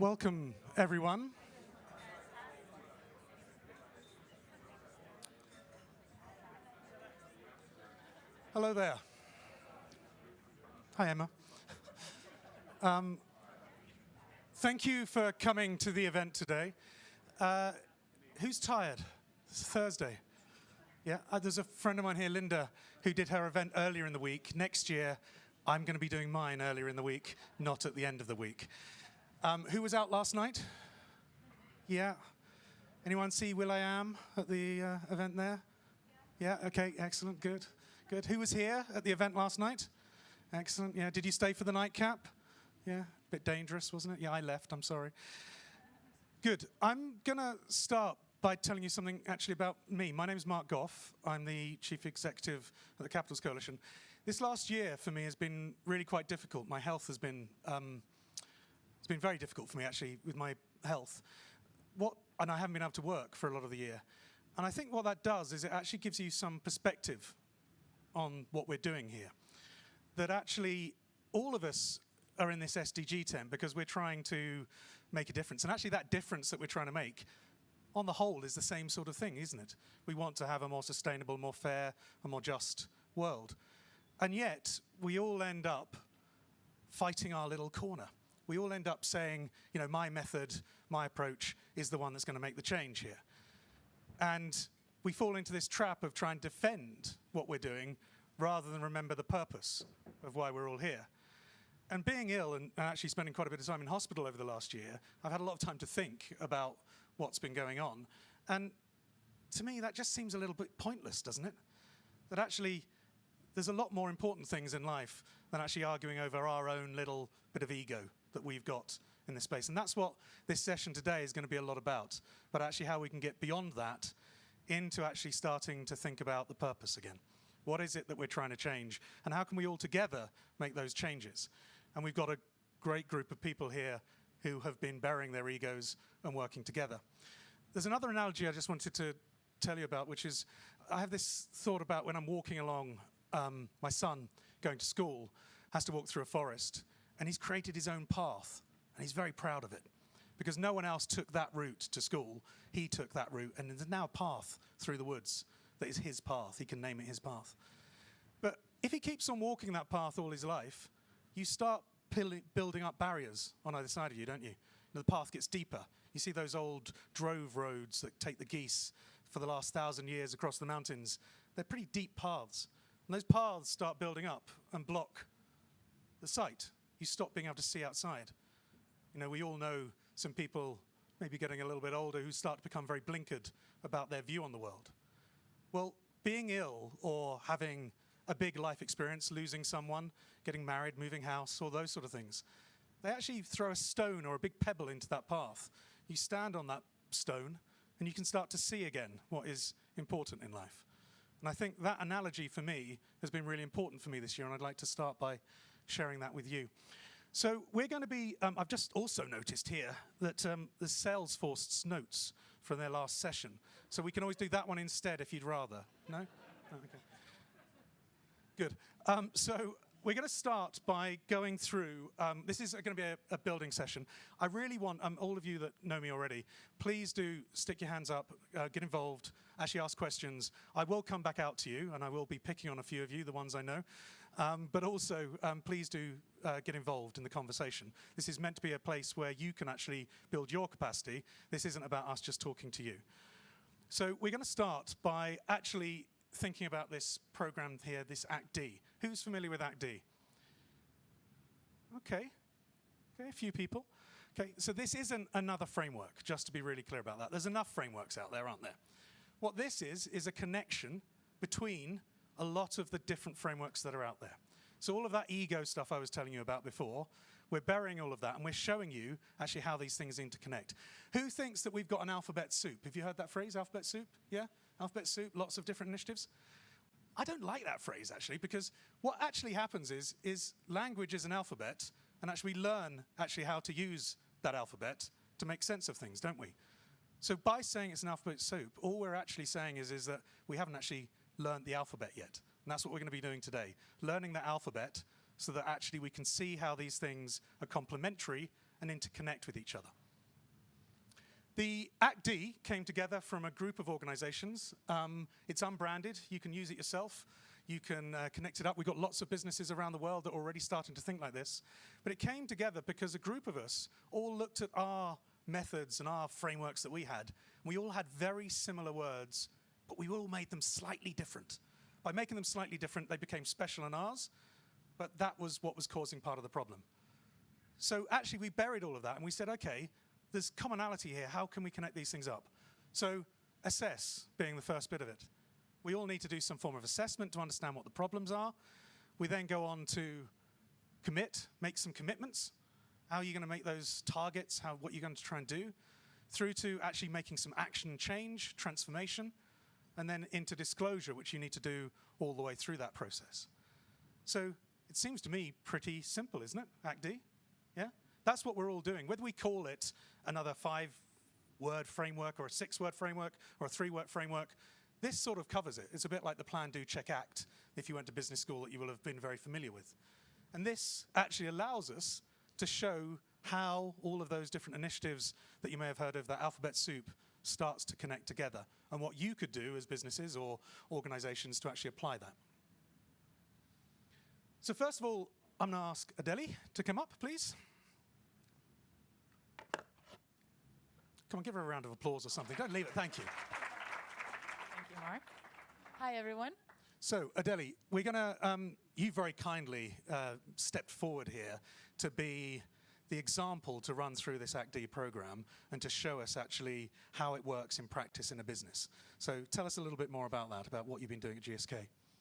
Welcome, everyone. Hello there. Hi, Emma. Thank you for coming to the event today. Who's tired? It's Thursday. Yeah, there's a friend of mine here, Linda, who did her event earlier in the week. Next year, I'm going to be doing mine earlier in the week, not at the end of the week. Who was out last night? Yeah. Anyone see will.i.am at the event there? Yeah, okay, excellent, good. Good. Who was here at the event last night? Excellent, yeah. Did you stay for the nightcap? Yeah, a bit dangerous, wasn't it? Yeah, I left, I'm sorry. Good. I'm going to start by telling you something actually about me. My name is Mark Goff. I'm the Chief Executive at the Capitals Coalition. This last year for me has been really quite difficult. My health has been, it's been very difficult for me actually with my health. And I haven't been able to work for a lot of the year. And I think what that does is it actually gives you some perspective on what we're doing here. That actually all of us are in this SDG tent because we're trying to make a difference. And actually that difference that we're trying to make, on the whole, is the same sort of thing, isn't it? We want to have a more sustainable, more fair, a more just world. And yet, we all end up fighting our little corner. We all end up saying, you know, my method, my approach is the one that's going to make the change here. And we fall into this trap of trying to defend what we're doing rather than remember the purpose of why we're all here. And being ill and actually spending quite a bit of time in hospital over the last year, I've had a lot of time to think about what's been going on. And to me, that just seems a little bit pointless, doesn't it? That actually there's a lot more important things in life than actually arguing over our own little bit of ego that we've got in this space. And that's what this session today is going to be a lot about, but actually how we can get beyond that into actually starting to think about the purpose again. What is it that we're trying to change? And how can we all together make those changes? And we've got a great group of people here who have been burying their egos and working together. There's another analogy I just wanted to tell you about, which is I have this thought about when I'm walking along, my son going to school has to walk through a forest, and he's created his own path, and he's very proud of it. Because no one else took that route to school, he took that route, and there's now a path through the woods that is his path. He can name it his path. But if he keeps on walking that path all his life, you start building up barriers on either side of you, don't you? The path gets deeper. You see those old drove roads that take the geese for the last 1,000 years across the mountains. They're pretty deep paths. And those paths start building up and block the sight. You stop being able to see outside. You know, we all know some people, maybe getting a little bit older, who start to become very blinkered about their view on the world. Well, being ill or having a big life experience, losing someone, getting married, moving house, all those sort of things, they actually throw a stone or a big pebble into that path. You stand on that stone and you can start to see again what is important in life. And I think that analogy for me has been really important for me this year, and I'd like to start by sharing that with you. So we're going to be, I've just also noticed here that the Salesforce notes from their last session. So we can always do that one instead if you'd rather. No? Oh, okay. Good. So we're going to start by going through, this is going to be a building session. I really want all of you that know me already, please do stick your hands up, get involved, actually ask questions. I will come back out to you, and I will be picking on a few of you, the ones I know. But also, please do get involved in the conversation. This is meant to be a place where you can actually build your capacity. This isn't about us just talking to you. So we're going to start by actually thinking about this program here, this Act D. Who's familiar with Act D? Okay, a few people. Okay, so this isn't another framework, just to be really clear about that. There's enough frameworks out there, aren't there? What this is a connection between a lot of the different frameworks that are out there. So all of that ego stuff I was telling you about before, we're burying all of that, and we're showing you actually how these things interconnect. Who thinks that we've got an alphabet soup? Have you heard that phrase, alphabet soup? Yeah? Alphabet soup, lots of different initiatives. I don't like that phrase, actually, because what actually happens is language is an alphabet, and actually we learn actually how to use that alphabet to make sense of things, don't we? So by saying it's an alphabet soup, all we're actually saying is that we haven't actually learned the alphabet yet. And that's what we're going to be doing today, learning the alphabet so that actually we can see how these things are complementary and interconnect with each other. The Act D came together from a group of organizations. It's unbranded. You can use it yourself. You can connect it up. We've got lots of businesses around the world that are already starting to think like this. But it came together because a group of us all looked at our methods and our frameworks that we had. We all had very similar words, but we all made them slightly different. By making them slightly different, they became special in ours, but that was what was causing part of the problem. So actually, we buried all of that, and we said, okay, there's commonality here. How can we connect these things up? So assess being the first bit of it. We all need to do some form of assessment to understand what the problems are. We then go on to commit, make some commitments. How are you going to make those targets? What you're going to try and do? Through to actually making some action change, transformation, and then into disclosure, which you need to do all the way through that process. So it seems to me pretty simple, isn't it, Act D? Yeah? That's what we're all doing. Whether we call it another 5-word framework or a 6-word framework or a 3-word framework, this sort of covers it. It's a bit like the Plan, Do, Check, Act, if you went to business school, that you will have been very familiar with. And this actually allows us to show how all of those different initiatives that you may have heard of, that alphabet soup, starts to connect together, and what you could do as businesses or organizations to actually apply that. So first of all, I'm going to ask Adeli to come up, please. Come on, give her a round of applause or something. Don't leave it. Thank you. Thank you, Mark. Hi, everyone. So, Adeli, we're going to, you very kindly stepped forward here to be the example to run through this Act D program and to show us actually how it works in practice in a business. So tell us a little bit more about that, about what you've been doing at GSK.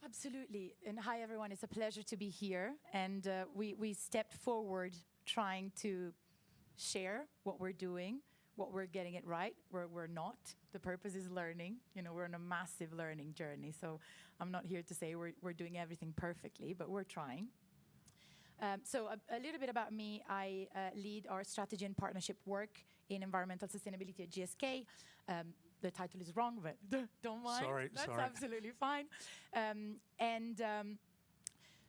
Absolutely. And hi, everyone. It's a pleasure to be here. And we stepped forward trying to share what we're doing, what we're getting it right, where we're not. The purpose is learning. You know, we're on a massive learning journey. So I'm not here to say we're doing everything perfectly, but we're trying. So a little bit about me. I lead our strategy and partnership work in environmental sustainability at GSK. The title is wrong, but don't mind. Sorry. That's absolutely fine.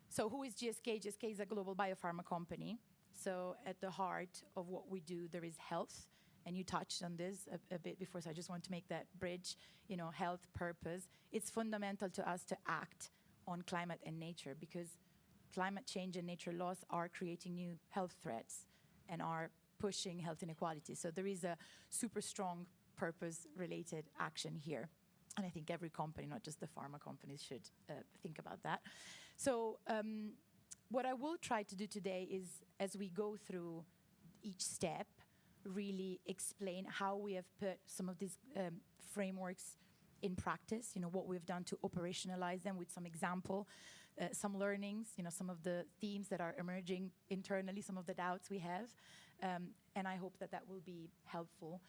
So who is GSK? GSK is a global biopharma company. So at the heart of what we do, there is health. And you touched on this a bit before, so I just want to make that bridge, you know, health, purpose. It's fundamental to us to act on climate and nature, because climate change and nature loss are creating new health threats and are pushing health inequality. So there is a super strong purpose-related action here. And I think every company, not just the pharma companies, should think about that. So what I will try to do today is, as we go through each step, really explain how we have put some of these frameworks in practice, you know, what we've done to operationalize them with some example, some learnings, you know, some of the themes that are emerging internally, some of the doubts we have. And I hope that that will be helpful.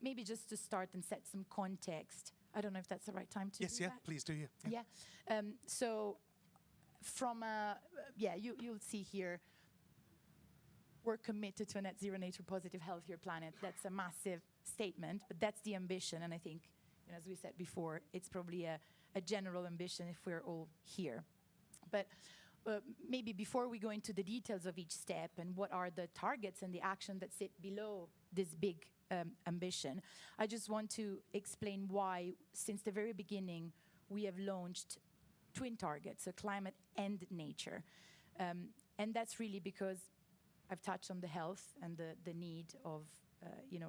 Maybe just to start and set some context. I don't know if that's the right time to do that. Yes, please do, yeah. So from, you'll see here, we're committed to a net zero nature positive healthier planet. That's a massive statement, but that's the ambition. And I think, you know, as we said before, it's probably a general ambition if we're all here. But maybe before we go into the details of each step and what are the targets and the action that sit below this big ambition, I just want to explain why, since the very beginning, we have launched twin targets, so climate and nature. And that's really because I've touched on the health and the need of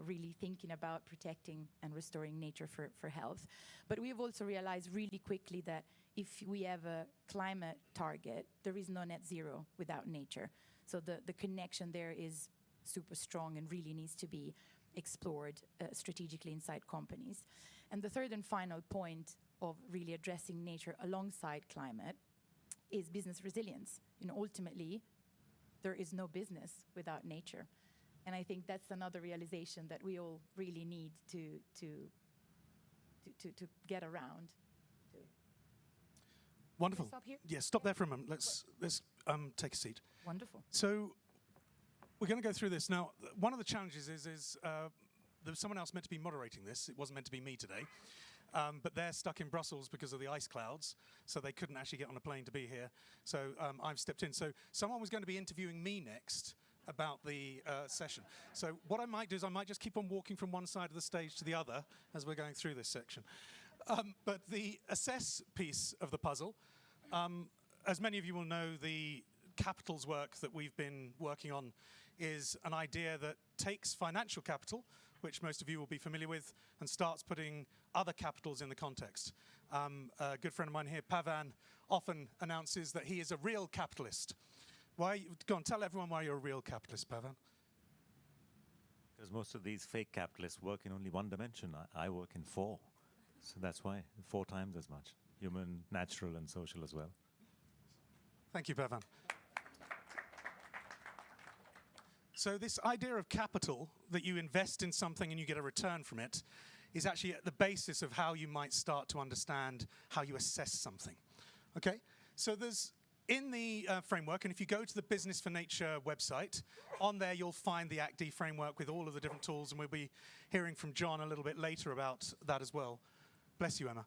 really thinking about protecting and restoring nature for health. But we've also realized really quickly that if we have a climate target, there is no net zero without nature. So the connection there is super strong and really needs to be explored strategically inside companies. And the third and final point of really addressing nature alongside climate is business resilience. You know, ultimately, there is no business without nature. And I think that's another realization that we all really need to get around. Wonderful. Can I stop here? Yeah, stop there for a moment. Let's take a seat. Wonderful. So we're going to go through this. Now, one of the challenges is there was someone else meant to be moderating this. It wasn't meant to be me today. But they're stuck in Brussels because of the ice clouds, so they couldn't actually get on a plane to be here. So I've stepped in. So someone was going to be interviewing me next, about the session. So what I might do is I might just keep on walking from one side of the stage to the other as we're going through this section. But the assess piece of the puzzle, as many of you will know, the capitals work that we've been working on is an idea that takes financial capital, which most of you will be familiar with, and starts putting other capitals in the context. A good friend of mine here, Pavan, often announces that he is a real capitalist. Go on, tell everyone why you're a real capitalist, Pavan. Because most of these fake capitalists work in only one dimension. I work in 4. So that's why, 4 times as much. Human, natural, and social as well. Thank you, Pavan. So this idea of capital, that you invest in something and you get a return from it, is actually at the basis of how you might start to understand how you assess something. Okay? So there's, in the framework, and if you go to the Business for Nature website, on there you'll find the ACT-D framework with all of the different tools, and we'll be hearing from John a little bit later about that as well. Bless you, Emma.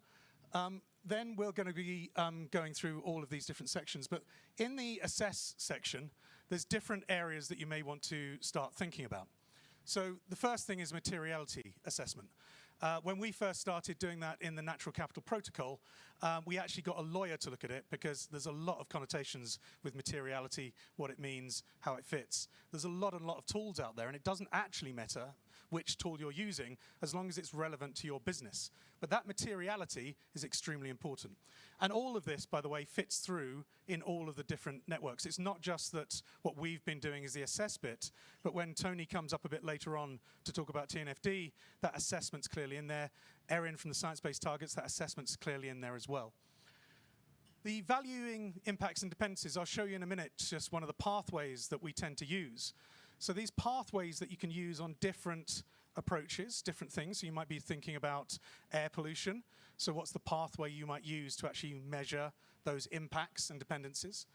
Then we're going to be going through all of these different sections. But in the assess section, there's different areas that you may want to start thinking about. So the first thing is materiality assessment. When we first started doing that in the Natural Capital Protocol, we actually got a lawyer to look at it because there's a lot of connotations with materiality, what it means, how it fits. There's a lot of tools out there, and it doesn't actually matter which tool you're using as long as it's relevant to your business. But that materiality is extremely important. And all of this, by the way, fits through in all of the different networks. It's not just that what we've been doing is the assess bit, but when Tony comes up a bit later on to talk about TNFD, that assessment's clearly in there. Erin from the Science-Based Targets, that assessment's clearly in there as well. The valuing impacts and dependencies, I'll show you in a minute just one of the pathways that we tend to use. So these pathways that you can use on different approaches, different things. So you might be thinking about air pollution. So what's the pathway you might use to actually measure those impacts and dependencies?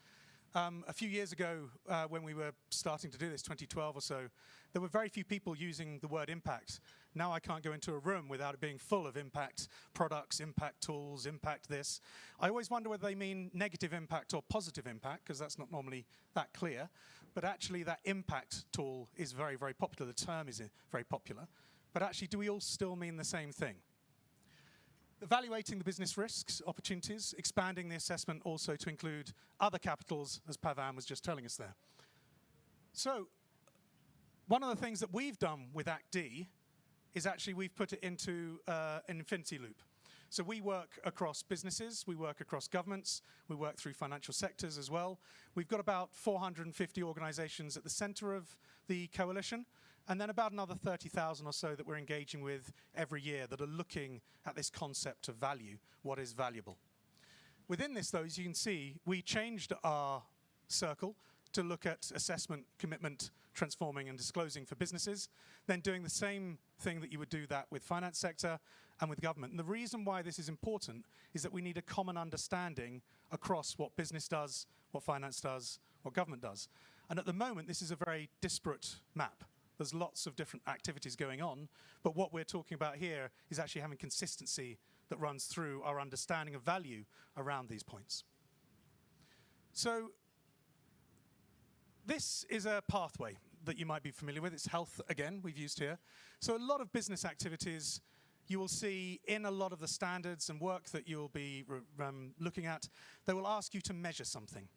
A few years ago, when we were starting to do this, 2012 or so, there were very few people using the word impact. Now I can't go into a room without it being full of impact products, impact tools, impact this. I always wonder whether they mean negative impact or positive impact, because that's not normally that clear. But actually that impact tool is very, very popular. The term is very popular. But actually, do we all still mean the same thing? Evaluating the business risks, opportunities, expanding the assessment also to include other capitals, as Pavan was just telling us there. So one of the things that we've done with ACT-D is actually we've put it into an infinity loop. So we work across businesses, we work across governments, we work through financial sectors as well. We've got about 450 organizations at the center of the coalition, and then about another 30,000 or so that we're engaging with every year that are looking at this concept of value, what is valuable. Within this, though, as you can see, we changed our circle to look at assessment, commitment, transforming and disclosing for businesses, then doing the same thing that you would do that with finance sector and with government. And the reason why this is important is that we need a common understanding across what business does, what finance does, what government does. And at the moment, this is a very disparate map. There's lots of different activities going on, but what we're talking about here is actually having consistency that runs through our understanding of value around these points. So this is a pathway that you might be familiar with. It's health, again, we've used here. So a lot of business activities you will see in a lot of the standards and work that you'll be looking at, they will ask you to measure something.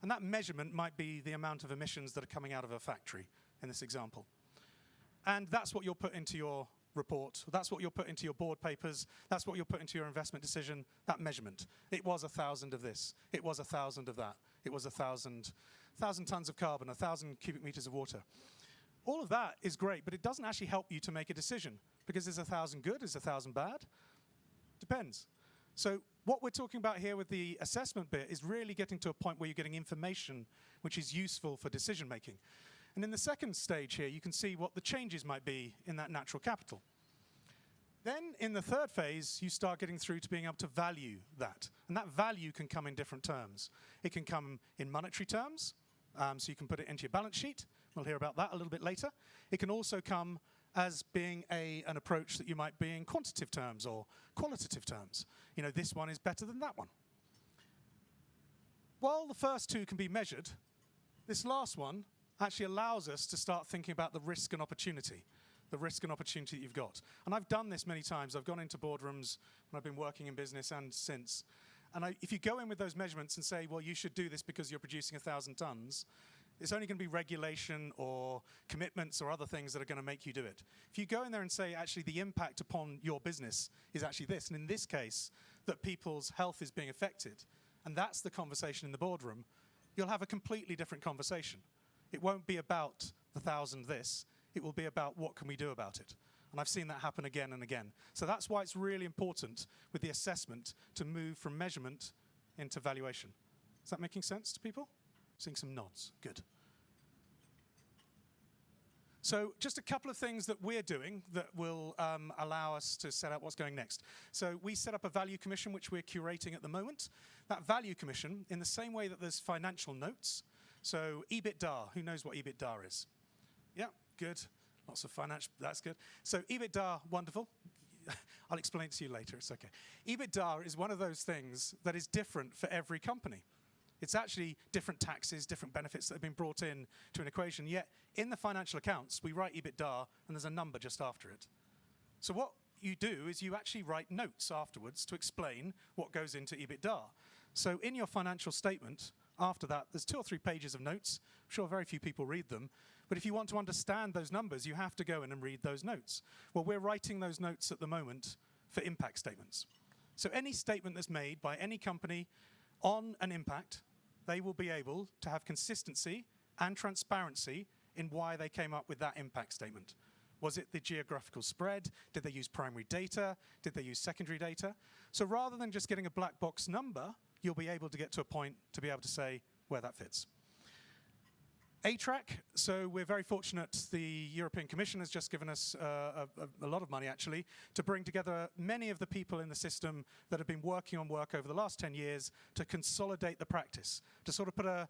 And that measurement might be the amount of emissions that are coming out of a factory, in this example. And that's what you'll put into your report. That's what you'll put into your board papers. That's what you'll put into your investment decision, that measurement. It was 1,000 of this. It was 1,000 of that. It was 1,000 tons of carbon, 1,000 cubic meters of water. All of that is great, but it doesn't actually help you to make a decision. Because is 1,000 good? Is 1,000 bad? Depends. So what we're talking about here with the assessment bit is really getting to a point where you're getting information which is useful for decision making. And in the second stage here, you can see what the changes might be in that natural capital. Then in the third phase, you start getting through to being able to value that. And that value can come in different terms. It can come in monetary terms, so you can put it into your balance sheet. We'll hear about that a little bit later. It can also come as being an approach that you might be in quantitative terms or qualitative terms. You know, this one is better than that one. While the first two can be measured, this last one actually allows us to start thinking about the risk and opportunity that you've got. And I've done this many times. I've gone into boardrooms when I've been working in business and since. And if you go in with those measurements and say, well, you should do this because you're producing 1,000 tons, it's only going to be regulation or commitments or other things that are going to make you do it. If you go in there and say, actually, the impact upon your business is actually this, and in this case, that people's health is being affected, and that's the conversation in the boardroom, you'll have a completely different conversation. It won't be about the 1,000 this. It will be about what can we do about it. And I've seen that happen again and again. So that's why it's really important with the assessment to move from measurement into valuation. Is that making sense to people? Seeing some nods. Good. So just a couple of things that we're doing that will allow us to set out what's going next. So we set up a value commission, which we're curating at the moment. That value commission, in the same way that there's financial notes, so EBITDA, who knows what EBITDA is? Yeah, good. Lots of financial, that's good. So EBITDA, wonderful. I'll explain it to you later, it's okay. EBITDA is one of those things that is different for every company. It's actually different taxes, different benefits that have been brought in to an equation. Yet in the financial accounts, we write EBITDA and there's a number just after it. So what you do is you actually write notes afterwards to explain what goes into EBITDA. So in your financial statement, after that, there's 2 or 3 pages of notes. I'm sure very few people read them. But if you want to understand those numbers, you have to go in and read those notes. Well, we're writing those notes at the moment for impact statements. So any statement that's made by any company on an impact, they will be able to have consistency and transparency in why they came up with that impact statement. Was it the geographical spread? Did they use primary data? Did they use secondary data? So rather than just getting a black box number, you'll be able to get to a point to be able to say where that fits. A-Track, so we're very fortunate the European Commission has just given us a lot of money actually to bring together many of the people in the system that have been working on work over the last 10 years to consolidate the practice, to sort of put a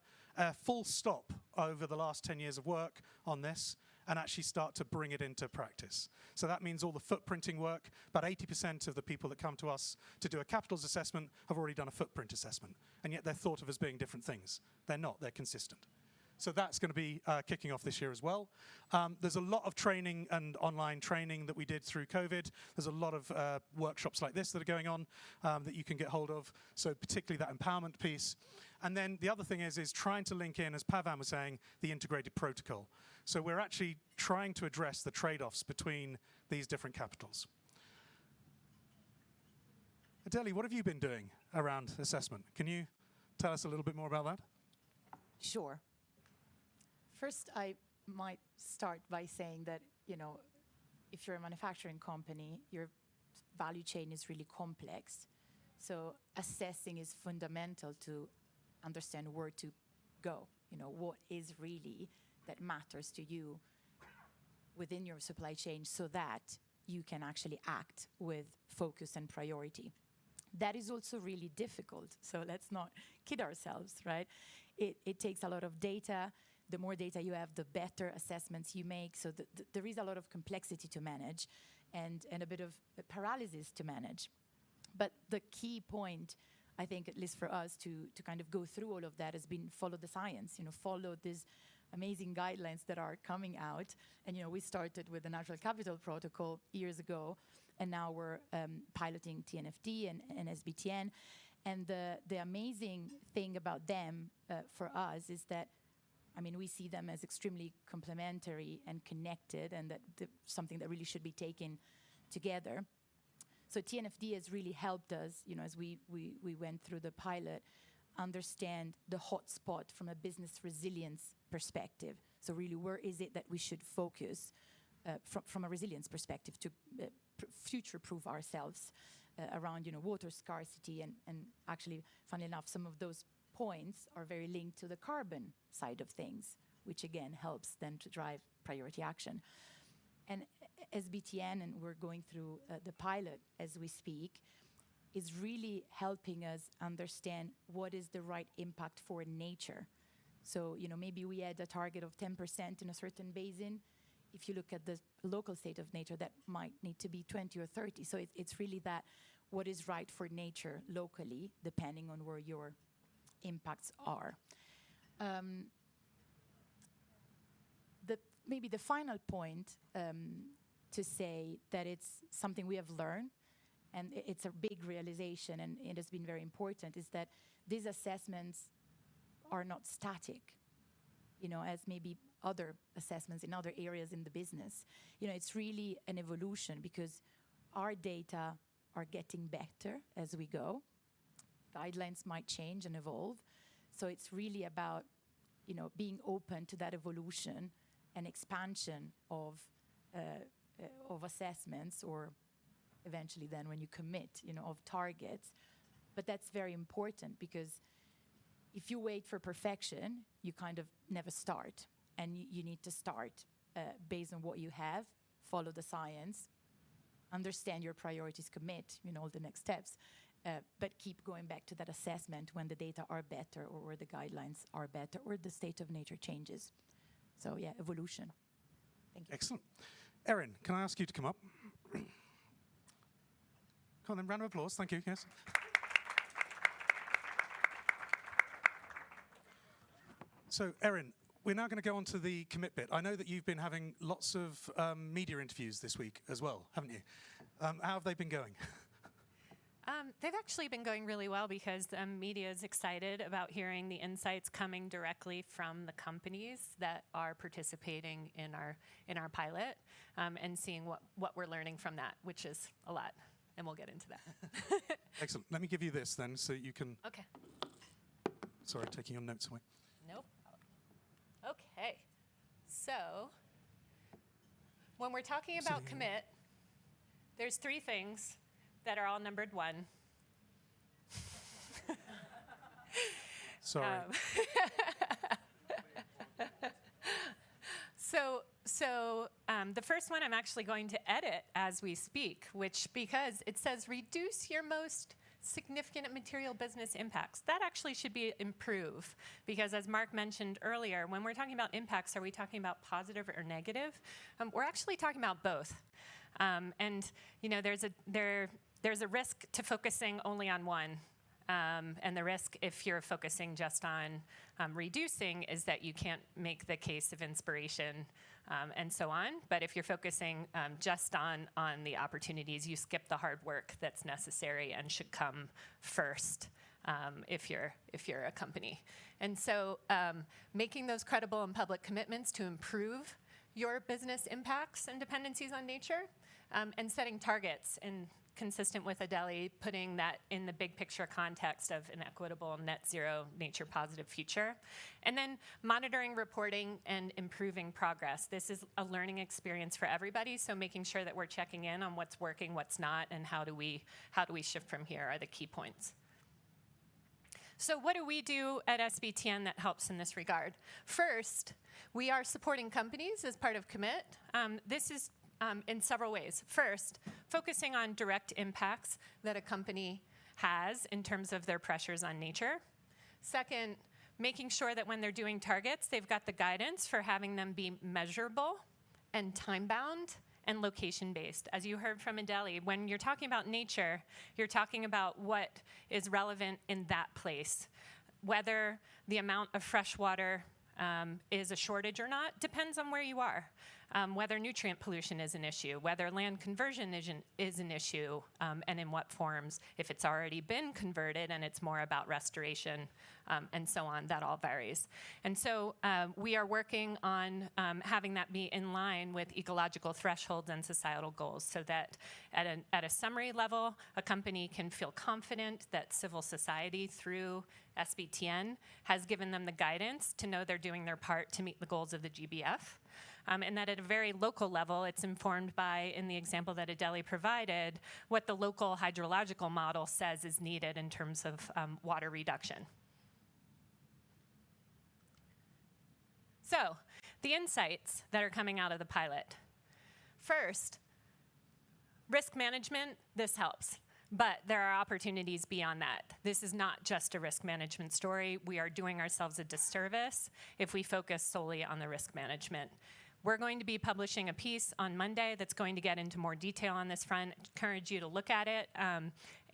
full stop over the last 10 years of work on this and actually start to bring it into practice. So that means all the footprinting work, about 80% of the people that come to us to do a capitals assessment have already done a footprint assessment, and yet they're thought of as being different things. They're not, they're consistent. So that's going to be kicking off this year as well. There's a lot of training and online training that we did through COVID. There's a lot of workshops like this that are going on that you can get hold of. So particularly that empowerment piece. And then the other thing is trying to link in, as Pavan was saying, the integrated protocol. So we're actually trying to address the trade-offs between these different capitals. Adeli, what have you been doing around assessment? Can you tell us a little bit more about that? Sure. First, I might start by saying that, if you're a manufacturing company, your value chain is really complex. So assessing is fundamental to understand where to go. What is really that matters to you within your supply chain so that you can actually act with focus and priority. That is also really difficult. So let's not kid ourselves, right? It takes a lot of data. The more data you have, the better assessments you make. So there is a lot of complexity to manage and a bit of paralysis to manage. But the key point, I think, at least for us to kind of go through all of that has been follow the science, follow these amazing guidelines that are coming out. And, we started with the Natural Capital Protocol years ago, and now we're piloting TNFD and SBTN. And the amazing thing about them for us is that we see them as extremely complementary and connected, and that something that really should be taken together. So TNFD has really helped us, as we went through the pilot, understand the hotspot from a business resilience perspective. So really, where is it that we should focus from a resilience perspective to future-proof ourselves around, water scarcity, and actually, funnily enough, some of those points are very linked to the carbon side of things, which again helps then to drive priority action. And SBTN, and we're going through the pilot as we speak, is really helping us understand what is the right impact for nature. So, maybe we had a target of 10% in a certain basin. If you look at the local state of nature, that might need to be 20 or 30. So it's really that what is right for nature locally, depending on where your impacts are. maybe the final point to say that it's something we have learned, and it's a big realization, and it has been very important, is that these assessments are not static, as maybe other assessments in other areas in the business. It's really an evolution, because our data are getting better as we go. Guidelines might change and evolve. So it's really about, being open to that evolution and expansion of assessments, or eventually then when you commit, of targets. But that's very important, because if you wait for perfection, you kind of never start. And you need to start based on what you have, follow the science, understand your priorities, commit, all the next steps, but keep going back to that assessment when the data are better, or where the guidelines are better, or the state of nature changes. So yeah, evolution. Thank you. Excellent. Erin, can I ask you to come up? Come on then, round of applause. Thank you. Yes. So, Erin, we're now going to go on to the commit bit. I know that you've been having lots of media interviews this week as well, haven't you? How have they been going? They've actually been going really well, because media is excited about hearing the insights coming directly from the companies that are participating in our pilot, and seeing what we're learning from that, which is a lot, and we'll get into that. Excellent. Let me give you this then, so you can... Okay. Sorry, taking your notes away. Nope. Okay. So, when we're talking about commit, there's 3 things that are all numbered 1. Sorry. So the first one I'm actually going to edit as we speak, because it says reduce your most significant material business impacts. That actually should be improve, because as Mark mentioned earlier, when we're talking about impacts, are we talking about positive or negative? We're actually talking about both. And there's a risk to focusing only on one. And the risk, if you're focusing just on reducing, is that you can't make the case of inspiration and so on. But if you're focusing just on the opportunities, you skip the hard work that's necessary and should come first if you're a company. And so making those credible and public commitments to improve your business impacts and dependencies on nature, and setting targets, and consistent with Adele, putting that in the big picture context of an equitable, net zero, nature positive future. And then monitoring, reporting, and improving progress. This is a learning experience for everybody, so making sure that we're checking in on what's working, what's not, and how do we shift from here are the key points. So what do we do at SBTN that helps in this regard? First, we are supporting companies as part of Commit. This is in several ways. First, focusing on direct impacts that a company has in terms of their pressures on nature. Second, making sure that when they're doing targets, they've got the guidance for having them be measurable and time-bound and location-based. As you heard from Adele, when you're talking about nature, you're talking about what is relevant in that place. Whether the amount of fresh water is a shortage or not depends on where you are. Whether nutrient pollution is an issue, whether land conversion is an issue, and in what forms. If it's already been converted and it's more about restoration and so on, that all varies. And so we are working on having that be in line with ecological thresholds and societal goals, so that at a summary level, a company can feel confident that civil society through SBTN has given them the guidance to know they're doing their part to meet the goals of the GBF. And that at a very local level, it's informed by, in the example that Adele provided, what the local hydrological model says is needed in terms of water reduction. So, the insights that are coming out of the pilot. First, risk management, this helps. But there are opportunities beyond that. This is not just a risk management story. We are doing ourselves a disservice if we focus solely on the risk management. We're going to be publishing a piece on Monday that's going to get into more detail on this front. I encourage you to look at it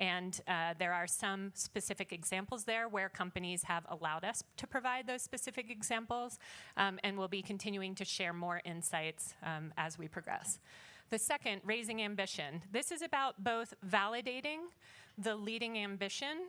And there are some specific examples there where companies have allowed us to provide those specific examples, and we'll be continuing to share more insights as we progress. The second, raising ambition. This is about both validating the leading ambition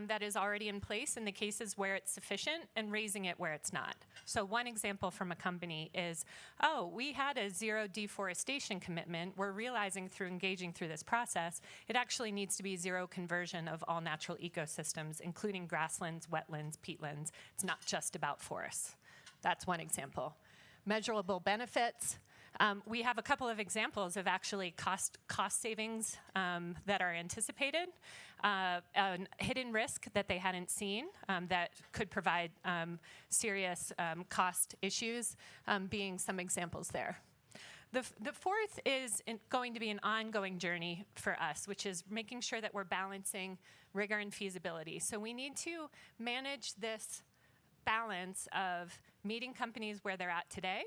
that is already in place in the cases where it's sufficient and raising it where it's not. So one example from a company is, oh, we had a zero deforestation commitment. We're realizing through engaging through this process, it actually needs to be zero conversion of all natural ecosystems, including grasslands, wetlands, peatlands. It's not just about forests. That's one example. Measurable benefits. We have a couple of examples of actually cost savings that are anticipated, a hidden risk that they hadn't seen that could provide serious cost issues being some examples there. The fourth is going to be an ongoing journey for us, which is making sure that we're balancing rigor and feasibility. So we need to manage this balance of meeting companies where they're at today,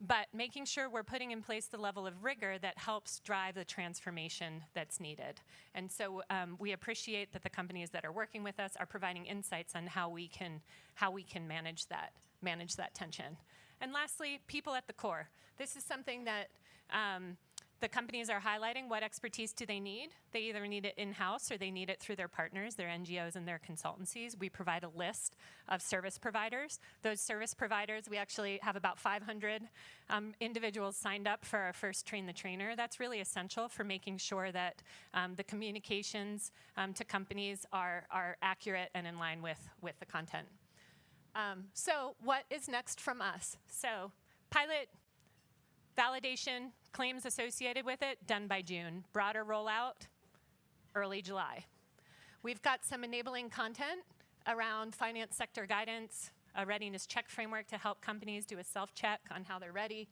but making sure we're putting in place the level of rigor that helps drive the transformation that's needed. And so we appreciate that the companies that are working with us are providing insights on how we can manage that tension. And lastly, people at the core. This is something that the companies are highlighting. What expertise do they need? They either need it in-house or they need it through their partners, their NGOs and their consultancies. We provide a list of service providers. Those service providers, we actually have about 500 individuals signed up for our first Train the Trainer. That's really essential for making sure that the communications to companies are accurate and in line with the content. So what is next from us? So pilot, validation, claims associated with it, done by June. Broader rollout, early July. We've got some enabling content around finance sector guidance, a readiness check framework to help companies do a self-check on how they're ready,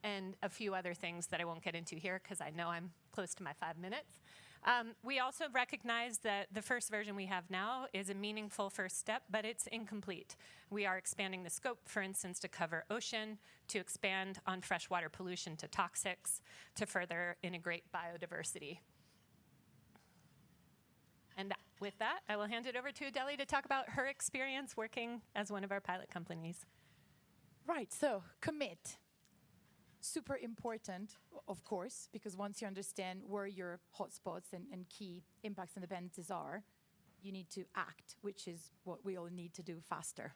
and a few other things that I won't get into here because I know I'm close to my 5 minutes. We also recognize that the first version we have now is a meaningful first step, but it's incomplete. We are expanding the scope, for instance, to cover ocean, to expand on freshwater pollution to toxics, to further integrate biodiversity. And with that, I will hand it over to Adele to talk about her experience working as one of our pilot companies. Right, so commit. Super important, of course, because once you understand where your hotspots and key impacts and dependencies are, you need to act, which is what we all need to do faster.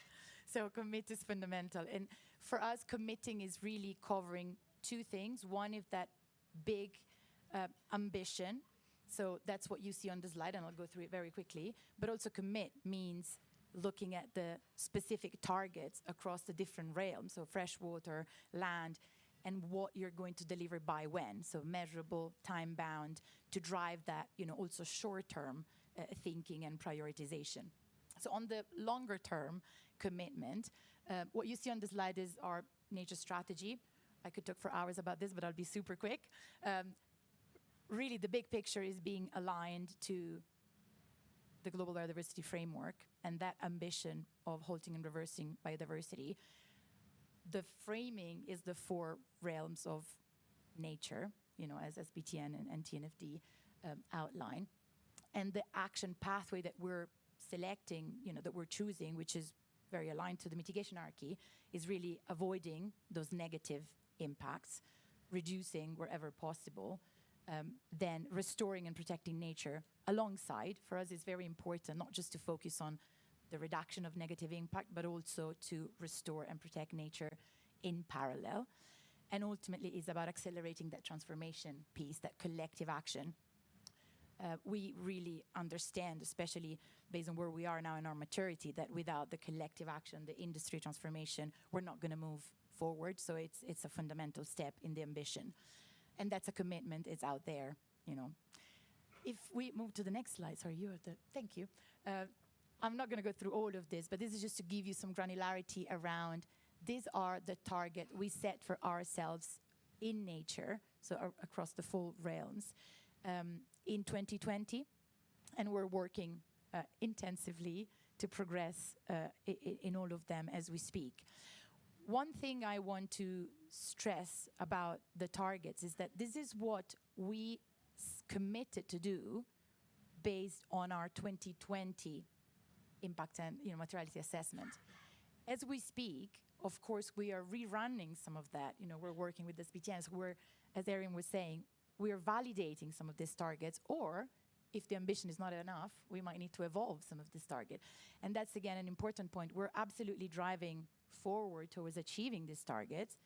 So commit is fundamental. And for us, committing is really covering two things. One is that big ambition. So that's what you see on the slide, and I'll go through it very quickly. But also commit means looking at the specific targets across the different realms, so freshwater, land, and what you're going to deliver by when. So measurable, time-bound, to drive that, also short-term thinking and prioritization. So on the longer-term commitment, what you see on the slide is our nature strategy. I could talk for hours about this, but I'll be super quick. Really, the big picture is being aligned to the Global Biodiversity Framework and that ambition of halting and reversing biodiversity. The framing is the 4 realms of nature, as SBTN and TNFD outline. And the action pathway that we're selecting, that we're choosing, which is very aligned to the mitigation hierarchy, is really avoiding those negative impacts, reducing wherever possible, then restoring and protecting nature alongside. For us, it's very important not just to focus on the reduction of negative impact, but also to restore and protect nature in parallel. And ultimately, it's about accelerating that transformation piece, that collective action. We really understand, especially based on where we are now in our maturity, that without the collective action, the industry transformation, we're not going to move forward. So it's a fundamental step in the ambition. And that's a commitment. It's out there, If we move to the next slide, sorry, thank you. I'm not going to go through all of this, but this is just to give you some granularity around these are the target we set for ourselves in nature, so across the full realms, in 2020. And we're working intensively to progress in all of them as we speak. One thing I want to stress about the targets is that this is what we committed to do based on our 2020 impact and materiality assessment. As we speak, of course, we are rerunning some of that. We're working with the SBTNs. As Erin was saying, we're validating some of these targets, or if the ambition is not enough, we might need to evolve some of this target. And that's, again, an important point. We're absolutely driving forward towards achieving these targets,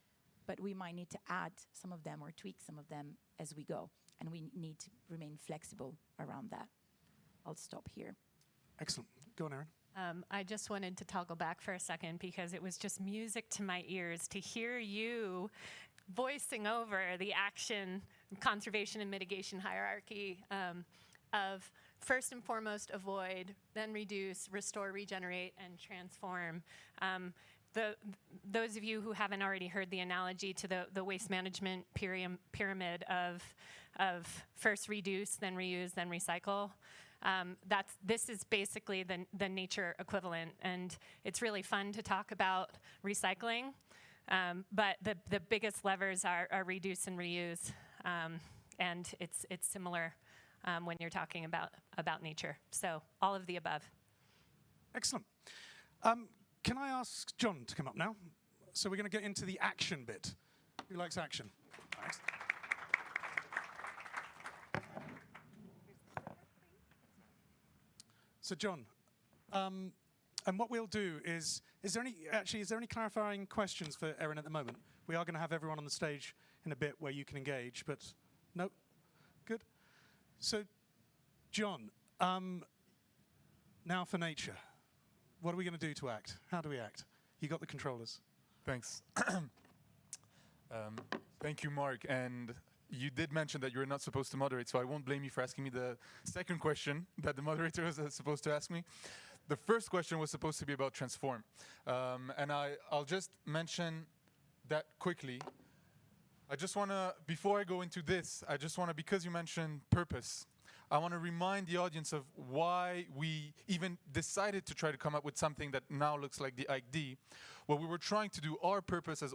but we might need to add some of them or tweak some of them as we go. And we need to remain flexible around that. I'll stop here. Excellent. Go on, Erin. I just wanted to toggle back for a second because it was just music to my ears to hear you voicing over the action, conservation, and mitigation hierarchy of first and foremost avoid, then reduce, restore, regenerate, and transform. Those of you who haven't already heard the analogy to the waste management pyramid of first reduce, then reuse, then recycle, this is basically the nature equivalent. And it's really fun to talk about recycling, but the biggest levers are reduce and reuse. And it's similar when you're talking about nature. So all of the above. Excellent. Can I ask John to come up now? So we're going to get into the action bit. Who likes action? Thanks. So John, and what we'll do is there any clarifying questions for Erin at the moment? We are going to have everyone on the stage in a bit where you can engage, but no? Good. So, John, now for nature. What are we going to do to act? How do we act? You got the controllers. Thanks. Thank you, Mark. And you did mention that you're not supposed to moderate, so I won't blame you for asking me the second question that the moderator was supposed to ask me. The first question was supposed to be about transform. And I'll just mention that quickly. I just want to, before I go into this, because you mentioned purpose, I want to remind the audience of why we even decided to try to come up with something that now looks like the ICD. What we were trying to do, our purpose as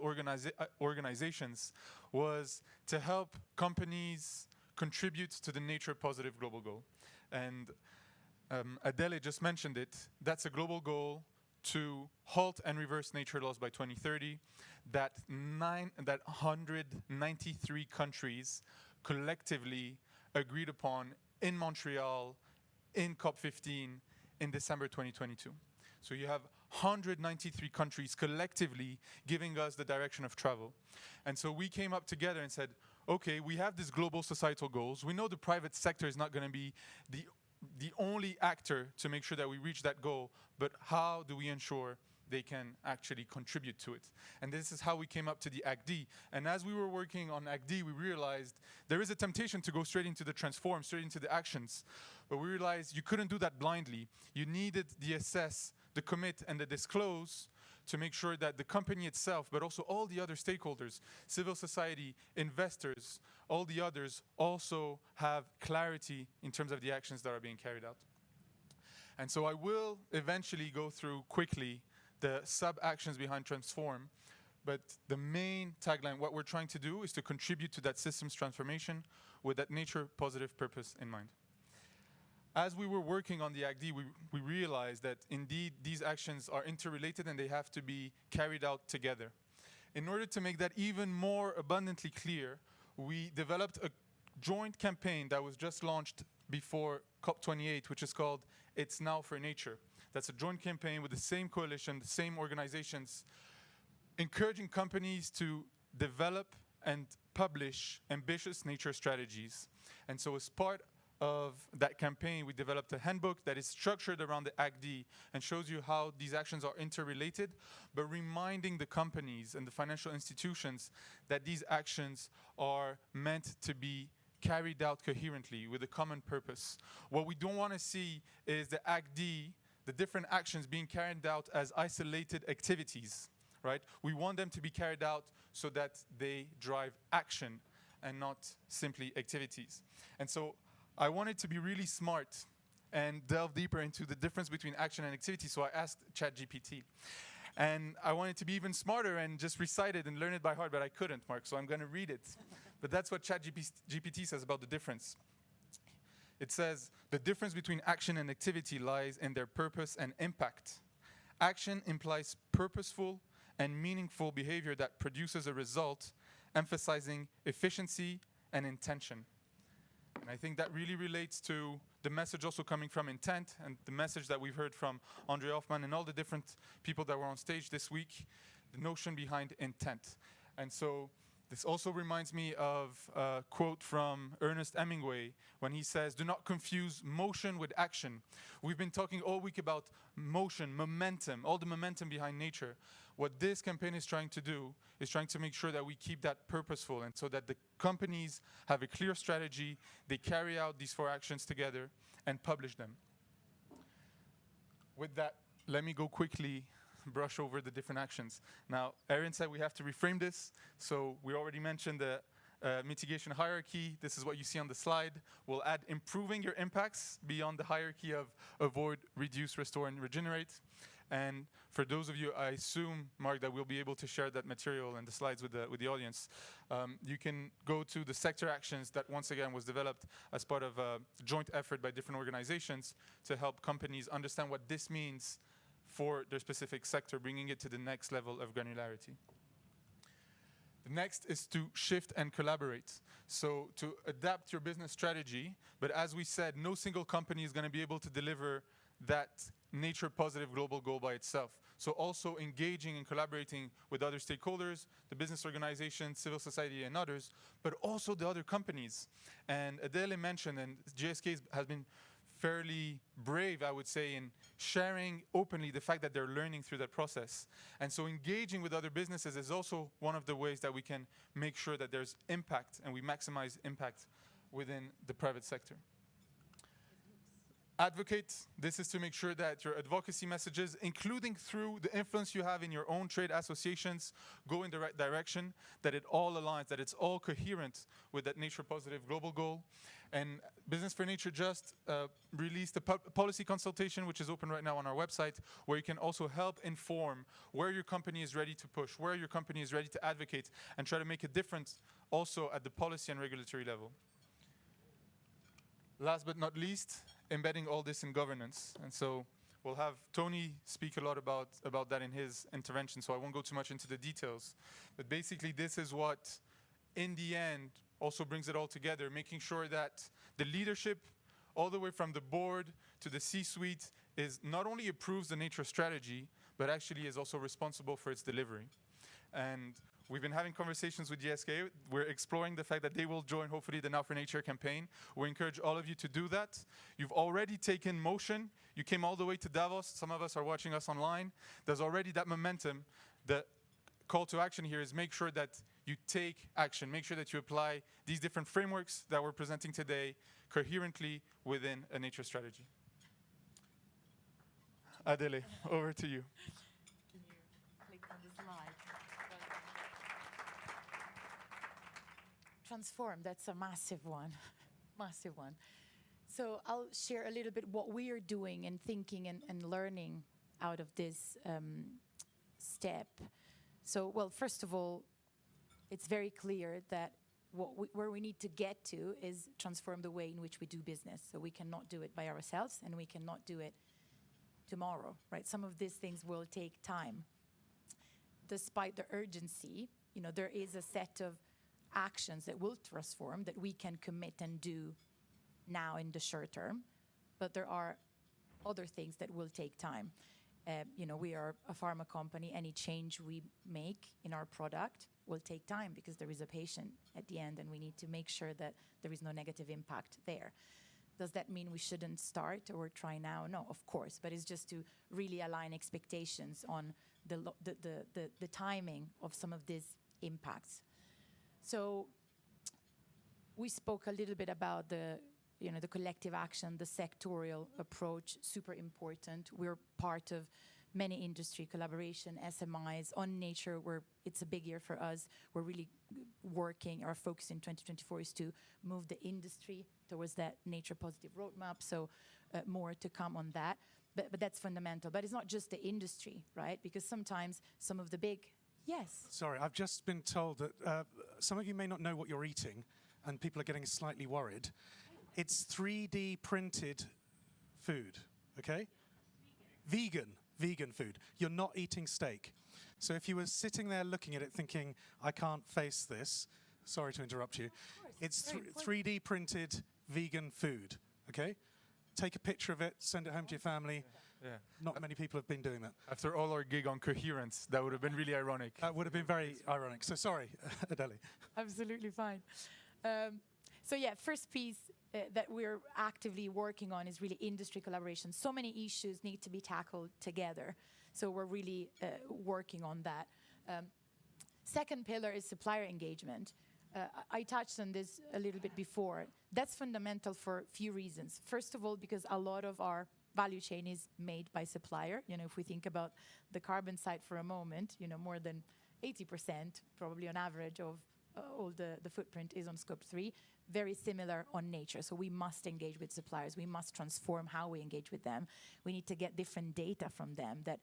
organizations, was to help companies contribute to the nature positive global goal. And Adele just mentioned it. That's a global goal to halt and reverse nature loss by 2030 that 193 countries collectively agreed upon in Montreal in COP15 in December 2022. So you have 193 countries collectively giving us the direction of travel. And so we came up together and said, okay, we have these global societal goals. We know the private sector is not going to be the only actor to make sure that we reach that goal, but how do we ensure they can actually contribute to it? And this is how we came up to the ACD. And as we were working on ACD, we realized there is a temptation to go straight into the transform, straight into the actions. But we realized you couldn't do that blindly. You needed the assess, the commit, and the disclose to make sure that the company itself, but also all the other stakeholders, civil society, investors, all the others also have clarity in terms of the actions that are being carried out. And so I will eventually go through quickly the sub-actions behind transform, but the main tagline, what we're trying to do is to contribute to that systems transformation with that nature positive purpose in mind. As we were working on the ACD, we realized that indeed these actions are interrelated and they have to be carried out together. In order to make that even more abundantly clear, we developed a joint campaign that was just launched before COP28, which is called It's Now for Nature. That's a joint campaign with the same coalition, the same organizations, encouraging companies to develop and publish ambitious nature strategies. And so as part of that campaign, we developed a handbook that is structured around the ACD and shows you how these actions are interrelated, but reminding the companies and the financial institutions that these actions are meant to be carried out coherently with a common purpose. What we don't want to see is the ACD, the different actions being carried out as isolated activities, right? We want them to be carried out so that they drive action and not simply activities. And so I wanted to be really smart and delve deeper into the difference between action and activity, so I asked ChatGPT. And I wanted to be even smarter and just recite it and learn it by heart, but I couldn't, Mark, so I'm going to read it. But that's what ChatGPT says about the difference. It says, the difference between action and activity lies in their purpose and impact. Action implies purposeful and meaningful behavior that produces a result, emphasizing efficiency and intention. And I think that really relates to the message also coming from intent and the message that we've heard from Andre Hoffman and all the different people that were on stage this week, the notion behind intent. And so this also reminds me of a quote from Ernest Hemingway when he says, "Do not confuse motion with action." We've been talking all week about motion, momentum, all the momentum behind nature. What this campaign is trying to do is trying to make sure that we keep that purposeful, and so that the companies have a clear strategy, they carry out these 4 actions together and publish them. With that, let me go quickly brush over the different actions. Now, Erin said we have to reframe this, so we already mentioned the mitigation hierarchy. This is what you see on the slide. We'll add improving your impacts beyond the hierarchy of avoid, reduce, restore, and regenerate. And for those of you, I assume, Mark, that we'll be able to share that material and the slides with the audience. You can go to the sector actions that, once again, was developed as part of a joint effort by different organizations to help companies understand what this means for their specific sector, bringing it to the next level of granularity. The next is to shift and collaborate. So to adapt your business strategy, but as we said, no single company is going to be able to deliver that nature positive global goal by itself. So also engaging and collaborating with other stakeholders, the business organizations, civil society, and others, but also the other companies. And Adele mentioned, and GSK has been fairly brave, I would say, in sharing openly the fact that they're learning through that process. And so engaging with other businesses is also one of the ways that we can make sure that there's impact and we maximize impact within the private sector. Advocate. This is to make sure that your advocacy messages, including through the influence you have in your own trade associations, go in the right direction, that it all aligns, that it's all coherent with that nature positive global goal. And Business for Nature just released a policy consultation, which is open right now on our website, where you can also help inform where your company is ready to push, where your company is ready to advocate, and try to make a difference also at the policy and regulatory level. Last but not least, embedding all this in governance. And so we'll have Tony speak a lot about that in his intervention, so I won't go too much into the details. But basically, this is what, in the end, also brings it all together, making sure that the leadership, all the way from the board to the C-suite, is not only approves the nature strategy, but actually is also responsible for its delivery. And we've been having conversations with GSK. We're exploring the fact that they will join, hopefully, the Now for Nature campaign. We encourage all of you to do that. You've already taken motion. You came all the way to Davos. Some of us are watching us online. There's already that momentum. The call to action here is make sure that you take action. Make sure that you apply these different frameworks that we're presenting today coherently within a nature strategy. Adele, over to you. Can you click on the slide? Transform, that's a massive one, massive one. So I'll share a little bit what we are doing and thinking and learning out of this step. So, well, first of all, it's very clear that where we need to get to is transform the way in which we do business. So we cannot do it by ourselves, and we cannot do it tomorrow, right? Some of these things will take time. Despite the urgency, there is a set of actions that will transform that we can commit and do now in the short term, but there are other things that will take time. We are a pharma company. Any change we make in our product will take time because there is a patient at the end, and we need to make sure that there is no negative impact there. Does that mean we shouldn't start or try now? No, of course, but it's just to really align expectations on the timing of some of these impacts. So we spoke a little bit about the collective action, the sectorial approach, super important. We're part of many industry collaboration, SMIs, on nature, where it's a big year for us. We're really working, our focus in 2024 is to move the industry towards that nature positive roadmap, so more to come on that. But that's fundamental. But it's not just the industry, right? Because sometimes some of the big, yes? Sorry, I've just been told that some of you may not know what you're eating, and people are getting slightly worried. It's 3D printed food, okay? Vegan food. You're not eating steak. So if you were sitting there looking at it thinking, I can't face this, sorry to interrupt you. It's 3D printed vegan food, okay? Take a picture of it, send it home to your family. Yeah. Not many people have been doing that. After all our gig on coherence, that would have been really ironic. That would have been very ironic. So sorry, Adele. Absolutely fine. So yeah, first piece that we're actively working on is really industry collaboration. So many issues need to be tackled together. So we're really working on that. Second pillar is supplier engagement. I touched on this a little bit before. That's fundamental for a few reasons. First of all, because a lot of our value chain is made by supplier. You know, if we think about the carbon side for a moment, you know, more than 80%, probably on average, of all the footprint is on scope 3, very similar on nature. So we must engage with suppliers. We must transform how we engage with them. We need to get different data from them that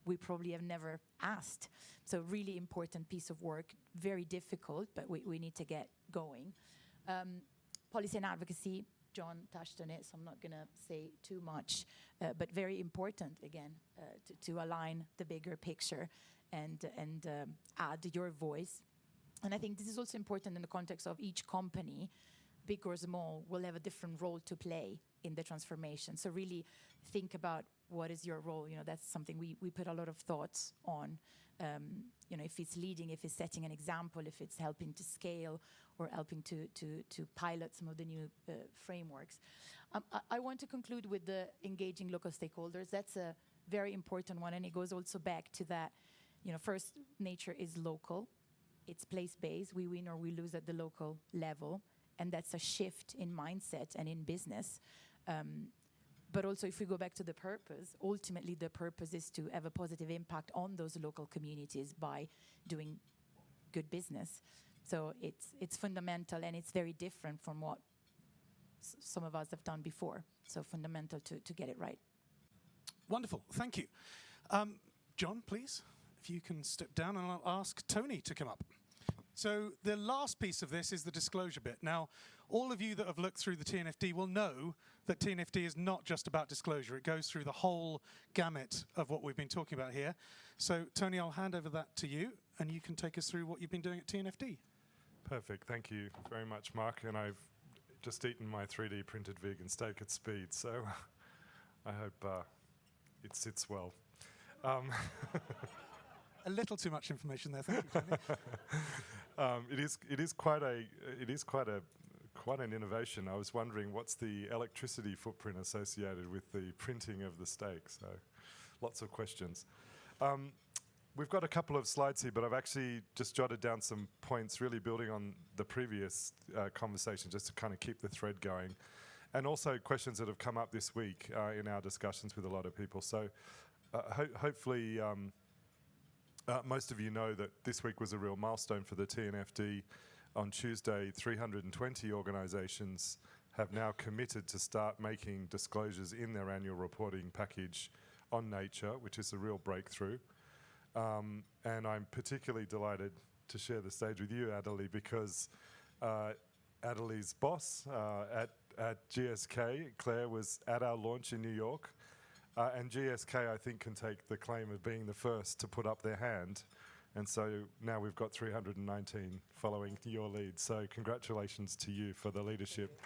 we probably have never asked. So really important piece of work, very difficult, but we need to get going. Policy and advocacy, John touched on it, so I'm not gonna say too much, but very important, again, to align the bigger picture and add your voice. And I think this is also important in the context of each company, big or small, will have a different role to play in the transformation. So really think about what is your role. You know, that's something we put a lot of thoughts on. You know, if it's leading, if it's setting an example, if it's helping to scale or helping to pilot some of the new frameworks. I want to conclude with the engaging local stakeholders. That's a very important one, and it goes also back to that, you know, first, nature is local. It's place-based. We win or we lose at the local level, and that's a shift in mindset and in business. But also, if we go back to the purpose, ultimately the purpose is to have a positive impact on those local communities by doing good business. So it's fundamental, and it's very different from what some of us have done before. So fundamental to get it right. Wonderful, thank you. John, please, if you can step down, and I'll ask Tony to come up. So the last piece of this is the disclosure bit. Now, all of you that have looked through the TNFD will know that TNFD is not just about disclosure. It goes through the whole gamut of what we've been talking about here. So, Tony, I'll hand over that to you, and you can take us through what you've been doing at TNFD. Perfect. Thank you very much, Mark. And I've just eaten my 3D printed vegan steak at speed, so I hope it sits well. A little too much information there, thank you, Tony. It is quite an innovation. I was wondering what's the electricity footprint associated with the printing of the steak. So, lots of questions. We've got a couple of slides here, but I've actually just jotted down some points, really building on the previous conversation, just to kind of keep the thread going, and also questions that have come up this week in our discussions with a lot of people. So, hopefully. Most of you know that this week was a real milestone for the TNFD. On Tuesday, 320 organisations have now committed to start making disclosures in their annual reporting package on nature, which is a real breakthrough. And I'm particularly delighted to share the stage with you, Adele, because Adele's boss at GSK, Claire, was at our launch in New York. And GSK, I think, can take the claim of being the first to put up their hand. And so now we've got 319 following your lead. So congratulations to you for the leadership.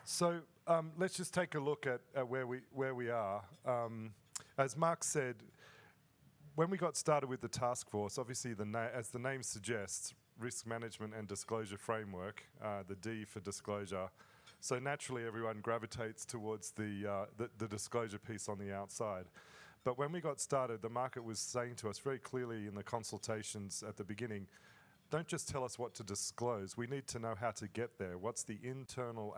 So let's just take a look at where we are. As Mark said, when we got started with the task force, obviously, as the name suggests, risk management and disclosure framework, the D for disclosure. So naturally, everyone gravitates towards the disclosure piece on the outside. But when we got started, the market was saying to us very clearly in the consultations at the beginning, don't just tell us what to disclose. We need to know how to get there. What's the internal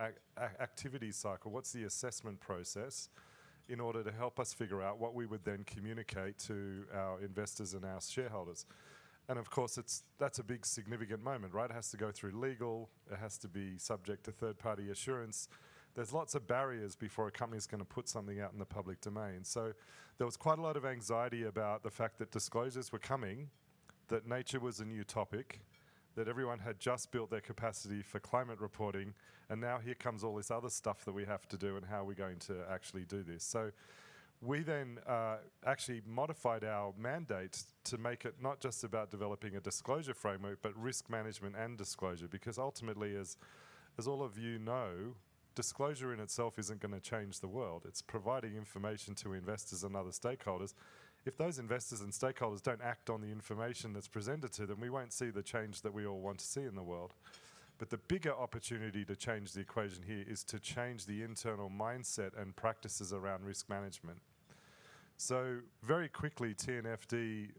activity cycle? What's the assessment process in order to help us figure out what we would then communicate to our investors and our shareholders? And of course, that's a big significant moment, right? It has to go through legal, it has to be subject to third-party assurance. There's lots of barriers before a company is going to put something out in the public domain. So there was quite a lot of anxiety about the fact that disclosures were coming, that nature was a new topic, that everyone had just built their capacity for climate reporting, and now here comes all this other stuff that we have to do, and how are we going to actually do this? So we then actually modified our mandate to make it not just about developing a disclosure framework, but risk management and disclosure, because ultimately, as all of you know, disclosure in itself isn't going to change the world. It's providing information to investors and other stakeholders. If those investors and stakeholders don't act on the information that's presented to them, we won't see the change that we all want to see in the world. But the bigger opportunity to change the equation here is to change the internal mindset and practices around risk management. So very quickly, TNFD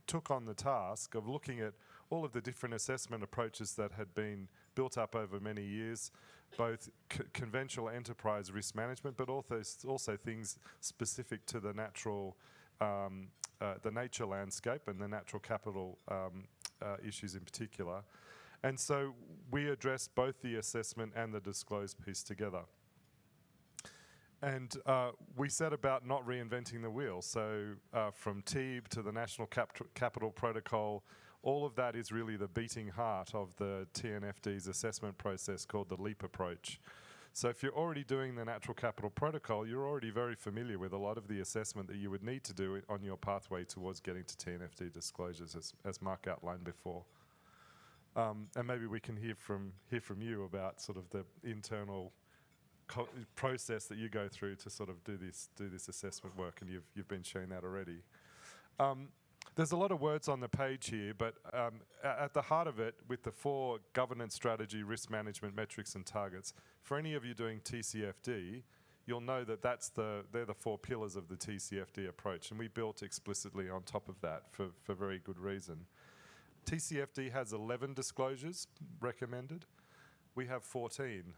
took on the task of looking at all of the different assessment approaches that had been built up over many years, both conventional enterprise risk management, but also things specific to the natural, the nature landscape and the natural capital issues in particular. And so we addressed both the assessment and the disclose piece together. And we set about not reinventing the wheel. So from TEEB to the National Capital Protocol, all of that is really the beating heart of the TNFD's assessment process called the LEAP approach. So if you're already doing the Natural Capital Protocol, you're already very familiar with a lot of the assessment that you would need to do on your pathway towards getting to TNFD disclosures, as Mark outlined before. And maybe we can hear from you about sort of the internal process that you go through to sort of do this assessment work, and you've been sharing that already. There's a lot of words on the page here, but at the heart of it, with the 4 governance strategy, risk management, metrics, and targets, for any of you doing TCFD, you'll know that they're the 4 pillars of the TCFD approach, and we built explicitly on top of that for very good reason. TCFD has 11 disclosures recommended. We have 14.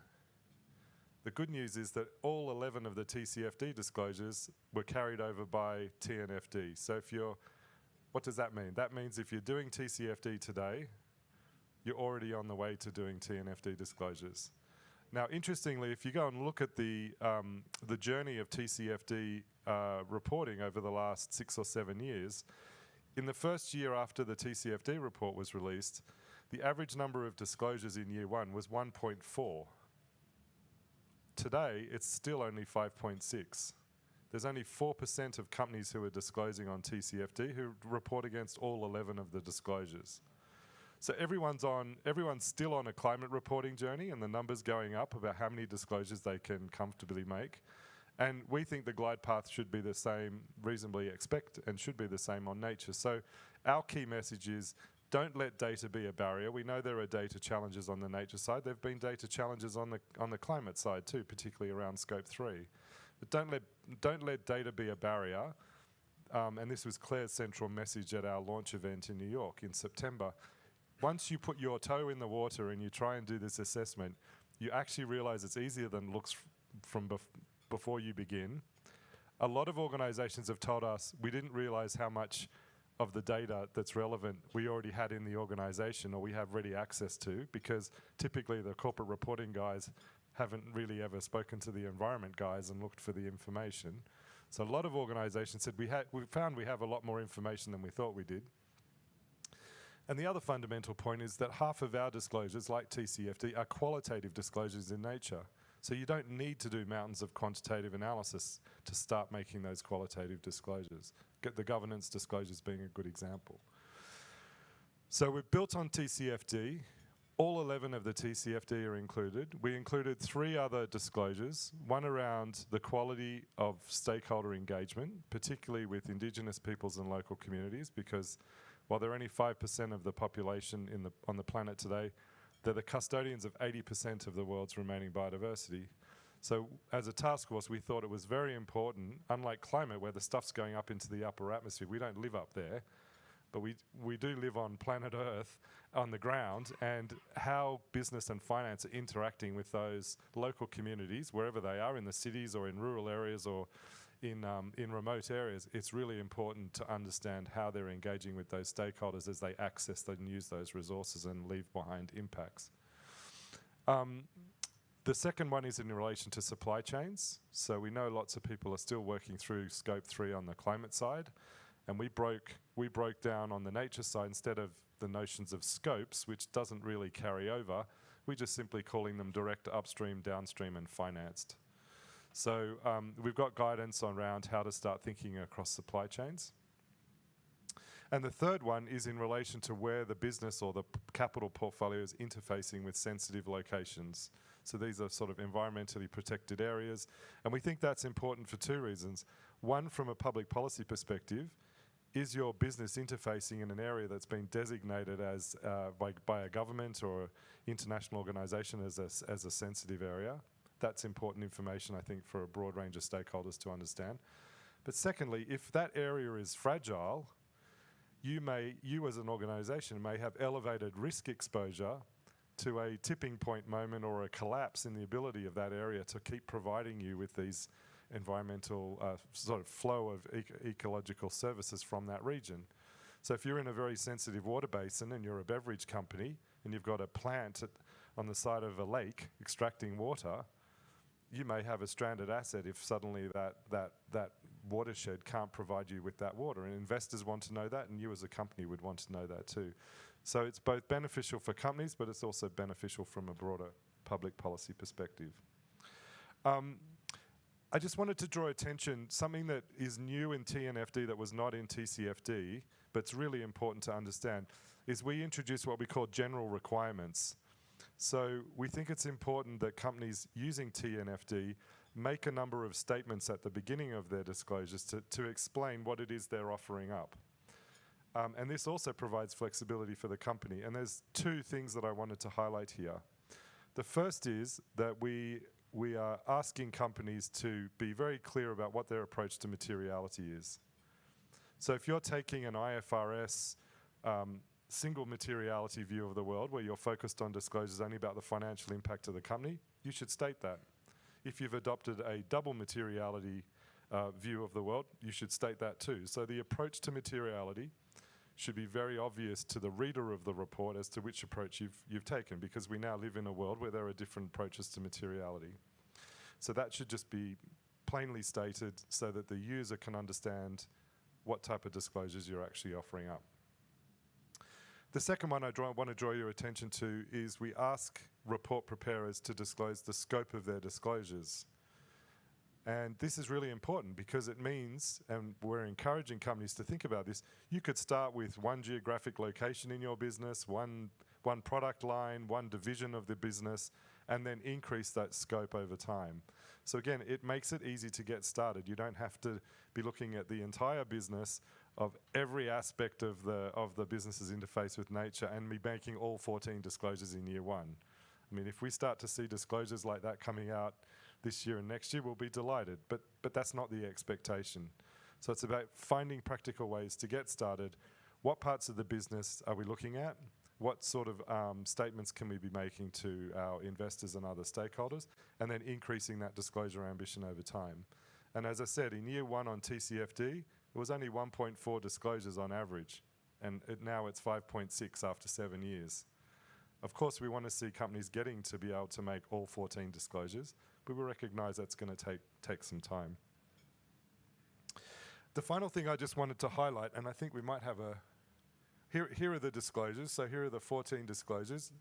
The good news is that all 11 of the TCFD disclosures were carried over by TNFD. So what does that mean? That means if you're doing TCFD today, you're already on the way to doing TNFD disclosures. Now, interestingly, if you go and look at the journey of TCFD reporting over the last 6 or 7 years, in the first year after the TCFD report was released, the average number of disclosures in year 1 was 1.4. Today, it's still only 5.6. There's only 4% of companies who are disclosing on TCFD who report against all 11 of the disclosures. So everyone's still on a climate reporting journey, and the numbers going up about how many disclosures they can comfortably make. And we think the glide path should be the same, reasonably expect, and should be the same on nature. So our key message is, don't let data be a barrier. We know there are data challenges on the nature side. There have been data challenges on the climate side too, particularly around Scope 3. But don't let data be a barrier. And this was Claire's central message at our launch event in New York in September. Once you put your toe in the water and you try and do this assessment, you actually realize it's easier than it looks from before you begin. A lot of organizations have told us we didn't realize how much of the data that's relevant we already had in the organization or we have ready access to, because typically the corporate reporting guys haven't really ever spoken to the environment guys and looked for the information. So a lot of organizations said we found we have a lot more information than we thought we did. And the other fundamental point is that half of our disclosures, like TCFD, are qualitative disclosures in nature. So you don't need to do mountains of quantitative analysis to start making those qualitative disclosures. Get the governance disclosures being a good example. So we've built on TCFD. All 11 of the TCFD are included. We included 3 other disclosures, one around the quality of stakeholder engagement, particularly with Indigenous peoples and local communities, because while they're only 5% of the population on the planet today, they're the custodians of 80% of the world's remaining biodiversity. So as a task force, we thought it was very important, unlike climate where the stuff's going up into the upper atmosphere, we don't live up there, but we do live on planet Earth, on the ground, and how business and finance are interacting with those local communities, wherever they are, in the cities or in rural areas or in remote areas. It's really important to understand how they're engaging with those stakeholders as they access and use those resources and leave behind impacts. The second one is in relation to supply chains. So we know lots of people are still working through Scope 3 on the climate side, and we broke down on the nature side. Instead of the notions of scopes, which doesn't really carry over. We're just simply calling them direct upstream, downstream, and financed. So we've got guidance around how to start thinking across supply chains. And the third one is in relation to where the business or the capital portfolio is interfacing with sensitive locations. So these are sort of environmentally protected areas. And we think that's important for two reasons. One, from a public policy perspective, is your business interfacing in an area that's been designated as by a government or international organization as a sensitive area? That's important information, I think, for a broad range of stakeholders to understand. But secondly, if that area is fragile, you as an organization may have elevated risk exposure to a tipping point moment or a collapse in the ability of that area to keep providing you with these environmental sort of flow of ecological services from that region. So if you're in a very sensitive water basin and you're a beverage company and you've got a plant on the side of a lake extracting water, you may have a stranded asset if suddenly that watershed can't provide you with that water. And investors want to know that, and you as a company would want to know that too. So it's both beneficial for companies, but it's also beneficial from a broader public policy perspective. I just wanted to draw attention, something that is new in TNFD that was not in TCFD, but it's really important to understand, is we introduced what we call general requirements. So we think it's important that companies using TNFD make a number of statements at the beginning of their disclosures to explain what it is they're offering up. And this also provides flexibility for the company. And there's two things that I wanted to highlight here. The first is that we are asking companies to be very clear about what their approach to materiality is. So if you're taking an IFRS single materiality view of the world where you're focused on disclosures only about the financial impact of the company, you should state that. If you've adopted a double materiality view of the world, you should state that too. So the approach to materiality should be very obvious to the reader of the report as to which approach you've taken, because we now live in a world where there are different approaches to materiality. So that should just be plainly stated so that the user can understand what type of disclosures you're actually offering up. The second one I want to draw your attention to is we ask report preparers to disclose the scope of their disclosures. And this is really important because it means, and we're encouraging companies to think about this, you could start with one geographic location in your business, one product line, one division of the business, and then increase that scope over time. So again, it makes it easy to get started. You don't have to be looking at the entire business of every aspect of the business's interface with nature and be making all 14 disclosures in year one. I mean, if we start to see disclosures like that coming out this year and next year, we'll be delighted. But that's not the expectation. So it's about finding practical ways to get started. What parts of the business are we looking at? What sort of statements can we be making to our investors and other stakeholders? And then increasing that disclosure ambition over time. And as I said, in year one on TCFD, it was only 1.4 disclosures on average. And now it's 5.6 after 7 years. Of course, we want to see companies getting to be able to make all 14 disclosures, but we recognize that's going to take some time. The final thing I just wanted to highlight, and I think we might have here are the disclosures. So here are the 14 disclosures.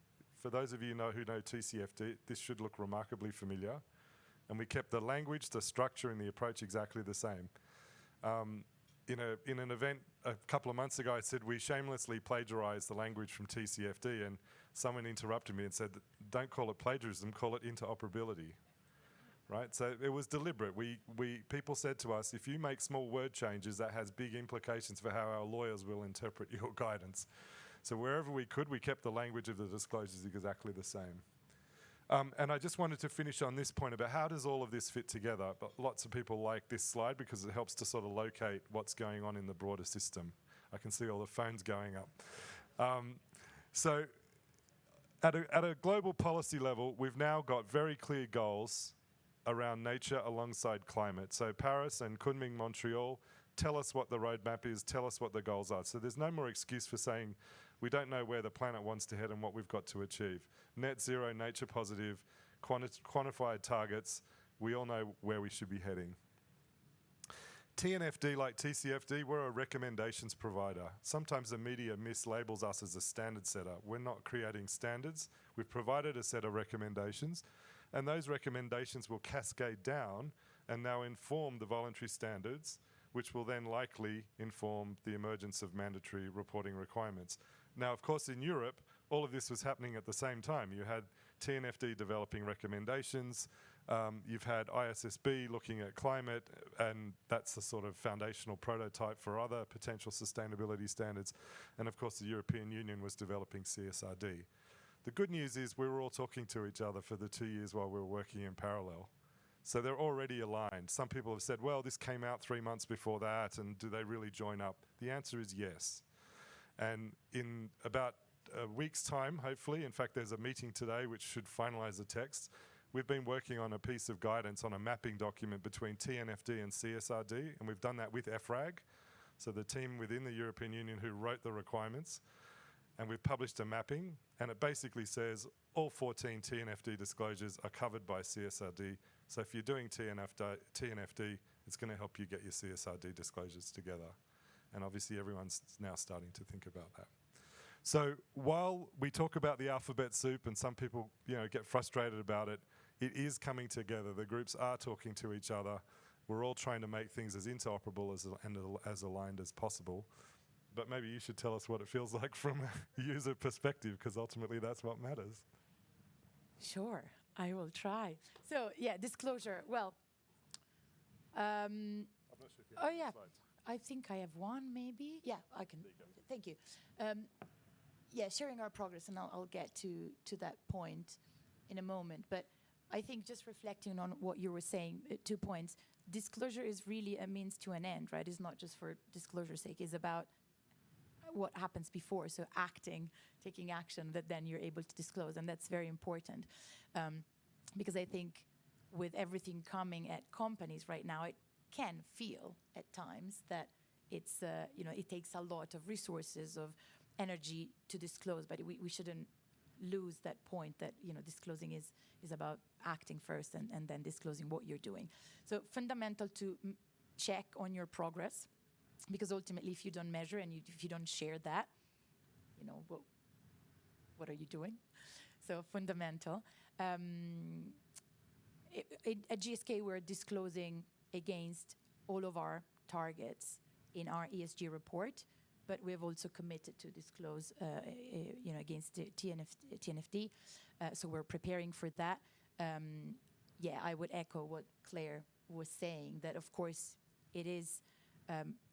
For those of you who know TCFD, this should look remarkably familiar. And we kept the language, the structure, and the approach exactly the same. In an event a couple of months ago, I said we shamelessly plagiarized the language from TCFD, and someone interrupted me and said, don't call it plagiarism, call it interoperability. Right? So it was deliberate. People said to us, if you make small word changes, that has big implications for how our lawyers will interpret your guidance. So wherever we could, we kept the language of the disclosures exactly the same. And I just wanted to finish on this point about how does all of this fit together. But lots of people like this slide because it helps to sort of locate what's going on in the broader system. I can see all the phones going up. So at a global policy level, we've now got very clear goals around nature alongside climate. So Paris and Kunming, Montreal, tell us what the roadmap is, tell us what the goals are. So there's no more excuse for saying we don't know where the planet wants to head and what we've got to achieve. Net zero, nature positive, quantified targets, we all know where we should be heading. TNFD, like TCFD, we're a recommendations provider. Sometimes the media mislabels us as a standard setter. We're not creating standards. We've provided a set of recommendations, and those recommendations will cascade down and now inform the voluntary standards, which will then likely inform the emergence of mandatory reporting requirements. Now, of course, in Europe, all of this was happening at the same time. You had TNFD developing recommendations. You've had ISSB looking at climate, and that's a sort of foundational prototype for other potential sustainability standards. And of course, the European Union was developing CSRD. The good news is we were all talking to each other for the 2 years while we were working in parallel. So they're already aligned. Some people have said, well, this came out 3 months before that, and do they really join up? The answer is yes. And in about a week's time, hopefully, in fact, there's a meeting today which should finalize the text. We've been working on a piece of guidance on a mapping document between TNFD and CSRD, and we've done that with EFRAG, so the team within the European Union who wrote the requirements. And we've published a mapping, and it basically says all 14 TNFD disclosures are covered by CSRD. So if you're doing TNFD, it's going to help you get your CSRD disclosures together. And obviously everyone's now starting to think about that. So while we talk about the alphabet soup and some people get frustrated about it, it is coming together. The groups are talking to each other. We're all trying to make things as interoperable and as aligned as possible. But maybe you should tell us what it feels like from a user perspective, because ultimately that's what matters. Sure, I will try. So yeah, disclosure. Well, I'm not sure if you have any slides. I think I have one, maybe. Yeah, I can. Thank you. Yeah, sharing our progress, and I'll get to that point in a moment. But I think just reflecting on what you were saying, 2 points. Disclosure is really a means to an end, right? It's not just for disclosure's sake. It's about what happens before, so taking action that then you're able to disclose, and that's very important. Because I think with everything coming at companies right now, it can feel at times that it's, it takes a lot of resources, of energy to disclose, but we shouldn't lose that point that, disclosing is about acting first and then disclosing what you're doing. So fundamental to check on your progress, because ultimately if you don't measure and if you don't share that, what are you doing? So fundamental. At GSK, we're disclosing against all of our targets in our ESG report, but we've also committed to disclose, against the TNFD. So we're preparing for that. I would echo what Claire was saying, that of course it is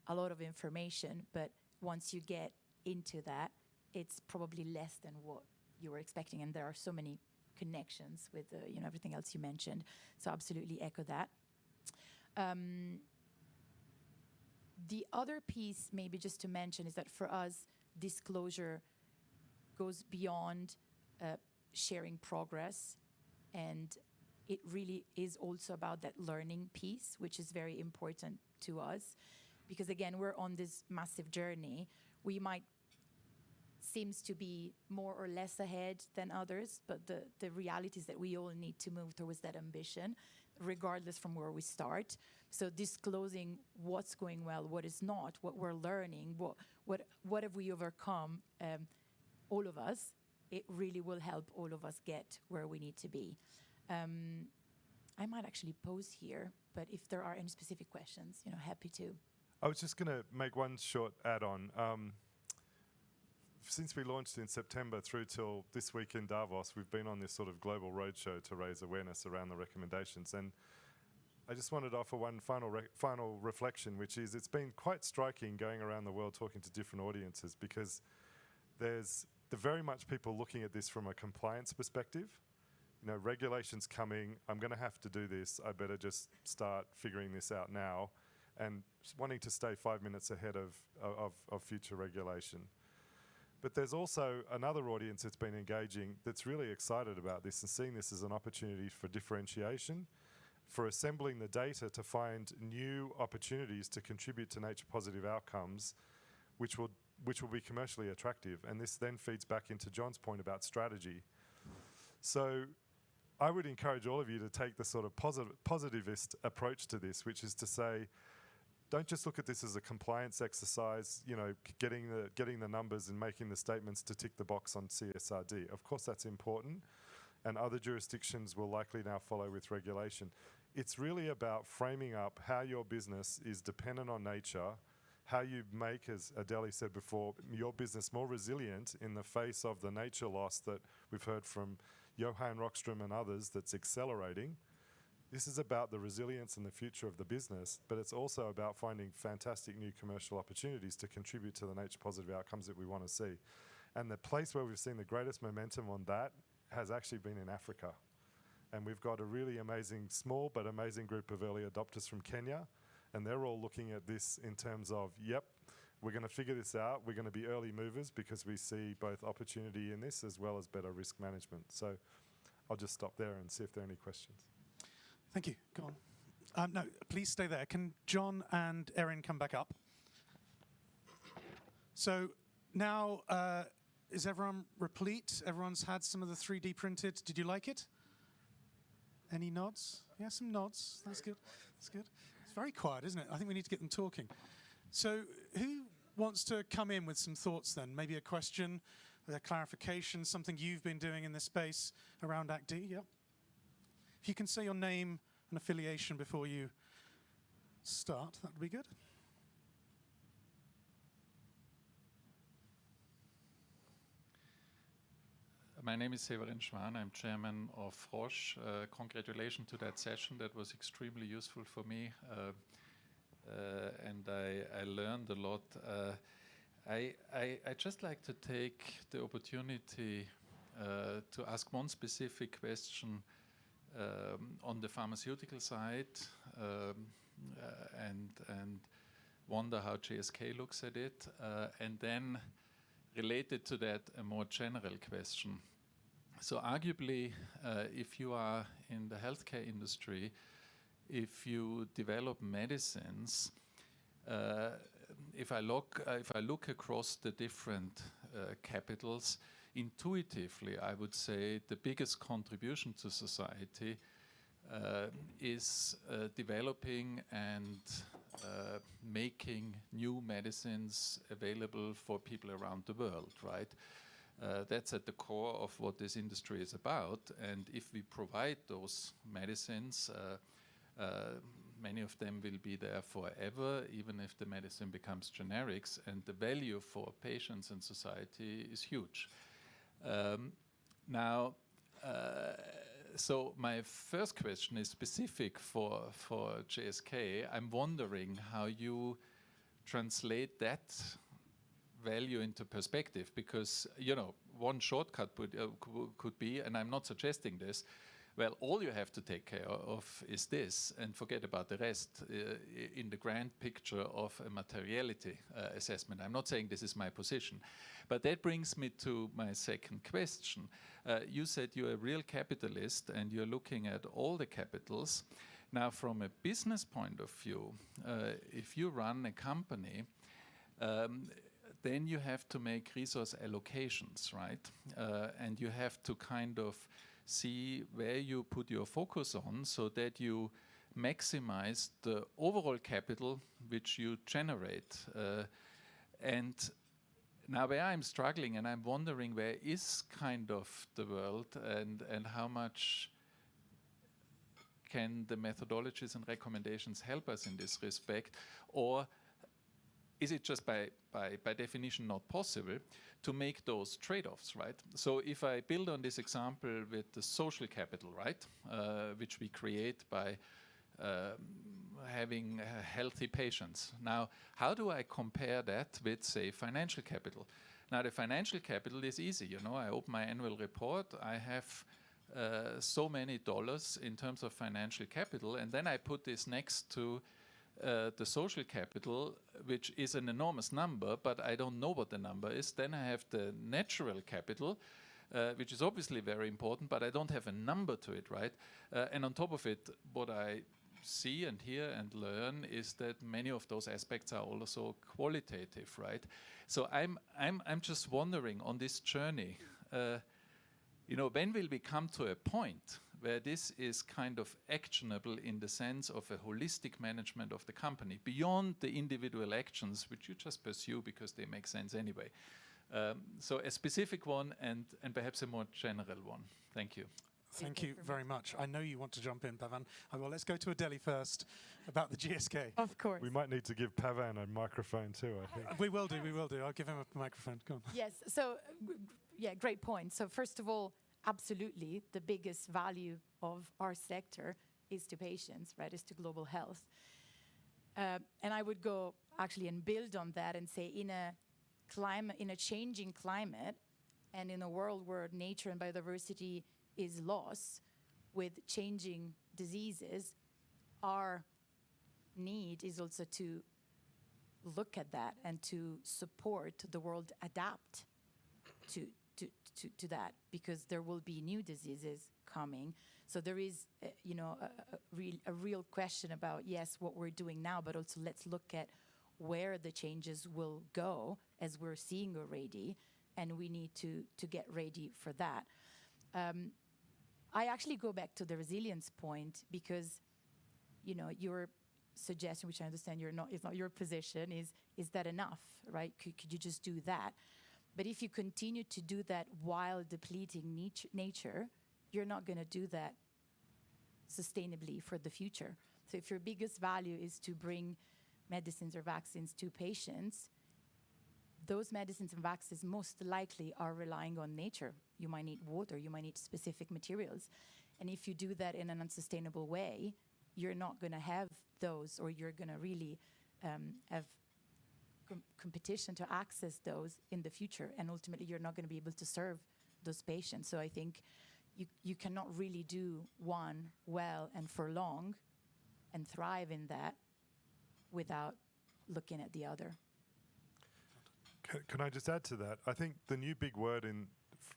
a lot of information, but once you get into that, it's probably less than what you were expecting, and there are so many connections with everything else you mentioned. So absolutely echo that. The other piece, maybe just to mention, is that for us, disclosure goes beyond sharing progress, and it really is also about that learning piece, which is very important to us. Because again, we're on this massive journey. We might seems to be more or less ahead than others, but the reality is that we all need to move towards that ambition, regardless from where we start. So disclosing what's going well, what is not, what we're learning, what have we overcome, all of us, it really will help all of us get where we need to be. I might actually pause here, but if there are any specific questions, happy to. I was just going to make one short add-on. Since we launched in September through till this week in Davos, we've been on this sort of global roadshow to raise awareness around the recommendations. And I just wanted to offer one final reflection, which is it's been quite striking going around the world talking to different audiences, because there's very much people looking at this from a compliance perspective. Regulations coming, I'm going to have to do this, I better just start figuring this out now, and wanting to stay 5 minutes ahead of future regulation. But there's also another audience that's been engaging that's really excited about this and seeing this as an opportunity for differentiation, for assembling the data to find new opportunities to contribute to nature positive outcomes, which will be commercially attractive. And this then feeds back into John's point about strategy. So I would encourage all of you to take the sort of positivist approach to this, which is to say, don't just look at this as a compliance exercise, you know, getting the numbers and making the statements to tick the box on CSRD. Of course, that's important, and other jurisdictions will likely now follow with regulation. It's really about framing up how your business is dependent on nature, how you make, as Adele said before, your business more resilient in the face of the nature loss that we've heard from Johan Rockström and others that's accelerating. This is about the resilience and the future of the business, but it's also about finding fantastic new commercial opportunities to contribute to the nature positive outcomes that we want to see. And the place where we've seen the greatest momentum on that has actually been in Africa. And we've got a really amazing, small but amazing group of early adopters from Kenya, and they're all looking at this in terms of, yep, we're going to figure this out. We're going to be early movers because we see both opportunity in this as well as better risk management. So I'll just stop there and see if there are any questions. Thank you. Go on. No, please stay there. Can John and Erin come back up? So now, is everyone replete? Everyone's had some of the 3D printed. Did you like it? Any nods? Yeah, some nods. That's good. That's good. It's very quiet, isn't it? I think we need to get them talking. So who wants to come in with some thoughts then? Maybe a question, a clarification, something you've been doing in this space around Act D? Yep. If you can say your name and affiliation before you start, that would be good. My name is Severin Schwan. I'm chairman of Roche. Congratulations to that session. That was extremely useful for me, and I learned a lot. I just like to take the opportunity to ask one specific question on the pharmaceutical side, and wonder how GSK looks at it, and then related to that, a more general question. So arguably, if you are in the healthcare industry, if you develop medicines, if I look across the different capitals, intuitively, I would say the biggest contribution to society is developing and making new medicines available for people around the world, right? That's at the core of what this industry is about. And if we provide those medicines, many of them will be there forever, even if the medicine becomes generics, and the value for patients and society is huge. So my first question is specific for GSK. I'm wondering how you translate that value into perspective, because one shortcut could be, and I'm not suggesting this, well, all you have to take care of is this and forget about the rest in the grand picture of a materiality assessment. I'm not saying this is my position, but that brings me to my second question. You said you're a real capitalist and you're looking at all the capitals. Now, from a business point of view, if you run a company, then you have to make resource allocations, right? And you have to kind of see where you put your focus on so that you maximize the overall capital which you generate. And now where I'm struggling and I'm wondering where is kind of the world and how much can the methodologies and recommendations help us in this respect, or is it just by definition not possible to make those trade-offs, right? So if I build on this example with the social capital, right, which we create by having healthy patients. Now, how do I compare that with, say, financial capital? Now, the financial capital is easy. I open my annual report. I have so many dollars in terms of financial capital, and then I put this next to the social capital, which is an enormous number, but I don't know what the number is. Then I have the natural capital, which is obviously very important, but I don't have a number to it, right? And on top of it, what I see and hear and learn is that many of those aspects are also qualitative, right? So I'm just wondering on this journey, when will we come to a point where this is kind of actionable in the sense of a holistic management of the company beyond the individual actions which you just pursue because they make sense anyway. So a specific one and perhaps a more general one. Thank you. Thank you very much. I know you want to jump in, Pavan. Well, let's go to Adeli first about the GSK. Of course. We might need to give Pavan a microphone too, I think. We will do. I'll give him a microphone. Go on. Yes. So, yeah, great point. So first of all, absolutely, the biggest value of our sector is to patients, right? Is to global health. And I would go actually and build on that and say in a changing climate and in a world where nature and biodiversity is lost with changing diseases, our need is also to look at that and to support the world adapt to that, because there will be new diseases coming. So there is, a real question about, yes, what we're doing now, but also let's look at where the changes will go, as we're seeing already, and we need to get ready for that. I actually go back to the resilience point because, your suggestion, which I understand is not your position, is that enough, right? Could you just do that? But if you continue to do that while depleting nature, you're not going to do that sustainably for the future. So if your biggest value is to bring medicines or vaccines to patients, those medicines and vaccines most likely are relying on nature. You might need water, you might need specific materials. And if you do that in an unsustainable way, you're not going to have those, or you're going to really have competition to access those in the future. And ultimately, you're not going to be able to serve those patients. So I think you cannot really do one well and for long and thrive in that without looking at the other. Can I just add to that? I think the new big word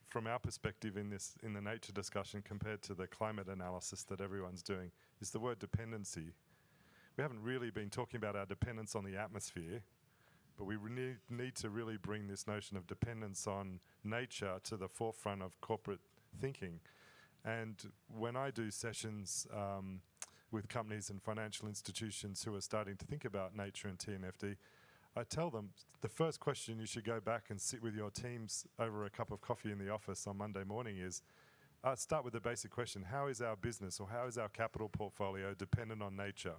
from our perspective in the nature discussion compared to the climate analysis that everyone's doing is the word dependency. We haven't really been talking about our dependence on the atmosphere, but we need to really bring this notion of dependence on nature to the forefront of corporate thinking. And when I do sessions with companies and financial institutions who are starting to think about nature and TNFD, I tell them the first question you should go back and sit with your teams over a cup of coffee in the office on Monday morning is, start with the basic question, how is our business or how is our capital portfolio dependent on nature?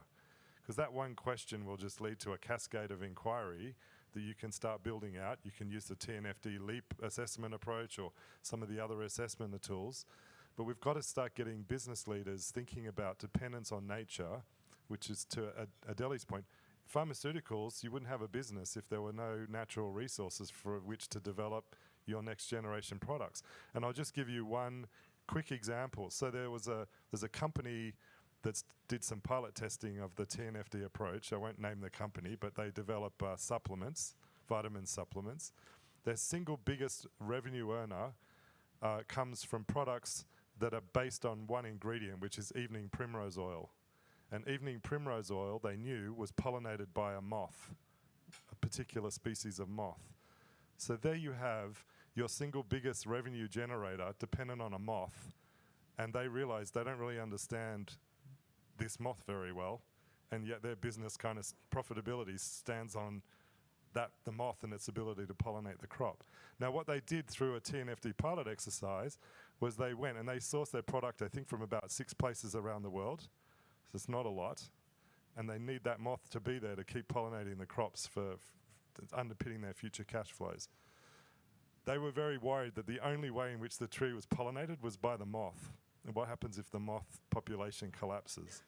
Because that one question will just lead to a cascade of inquiry that you can start building out. You can use the TNFD LEAP assessment approach or some of the other assessment tools. But we've got to start getting business leaders thinking about dependence on nature, which is, to Adeli's point, pharmaceuticals, you wouldn't have a business if there were no natural resources for which to develop your next generation products. And I'll just give you one quick example. So there's a company that did some pilot testing of the TNFD approach. I won't name the company, but they develop supplements, vitamin supplements. Their single biggest revenue earner comes from products that are based on one ingredient, which is evening primrose oil. And evening primrose oil, they knew, was pollinated by a moth, a particular species of moth. So there you have your single biggest revenue generator dependent on a moth, and they realize they don't really understand this moth very well, and yet their business kind of profitability stands on the moth and its ability to pollinate the crop. Now, what they did through a TNFD pilot exercise was they went and they sourced their product, I think, from about 6 places around the world. So it's not a lot, and they need that moth to be there to keep pollinating the crops for underpinning their future cash flows. They were very worried that the only way in which the tree was pollinated was by the moth. And what happens if the moth population collapses?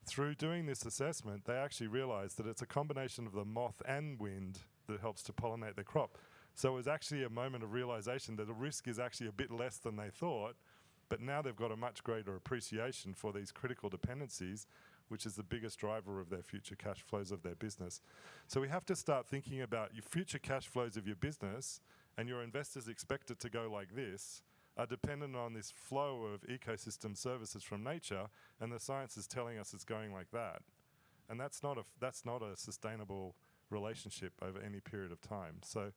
Through doing this assessment, they actually realized that it's a combination of the moth and wind that helps to pollinate the crop. So it was actually a moment of realization that the risk is actually a bit less than they thought, but now they've got a much greater appreciation for these critical dependencies, which is the biggest driver of their future cash flows of their business. So we have to start thinking about your future cash flows of your business, and your investors expect it to go like this, are dependent on this flow of ecosystem services from nature, and the science is telling us it's going like that. And that's not a sustainable relationship over any period of time. So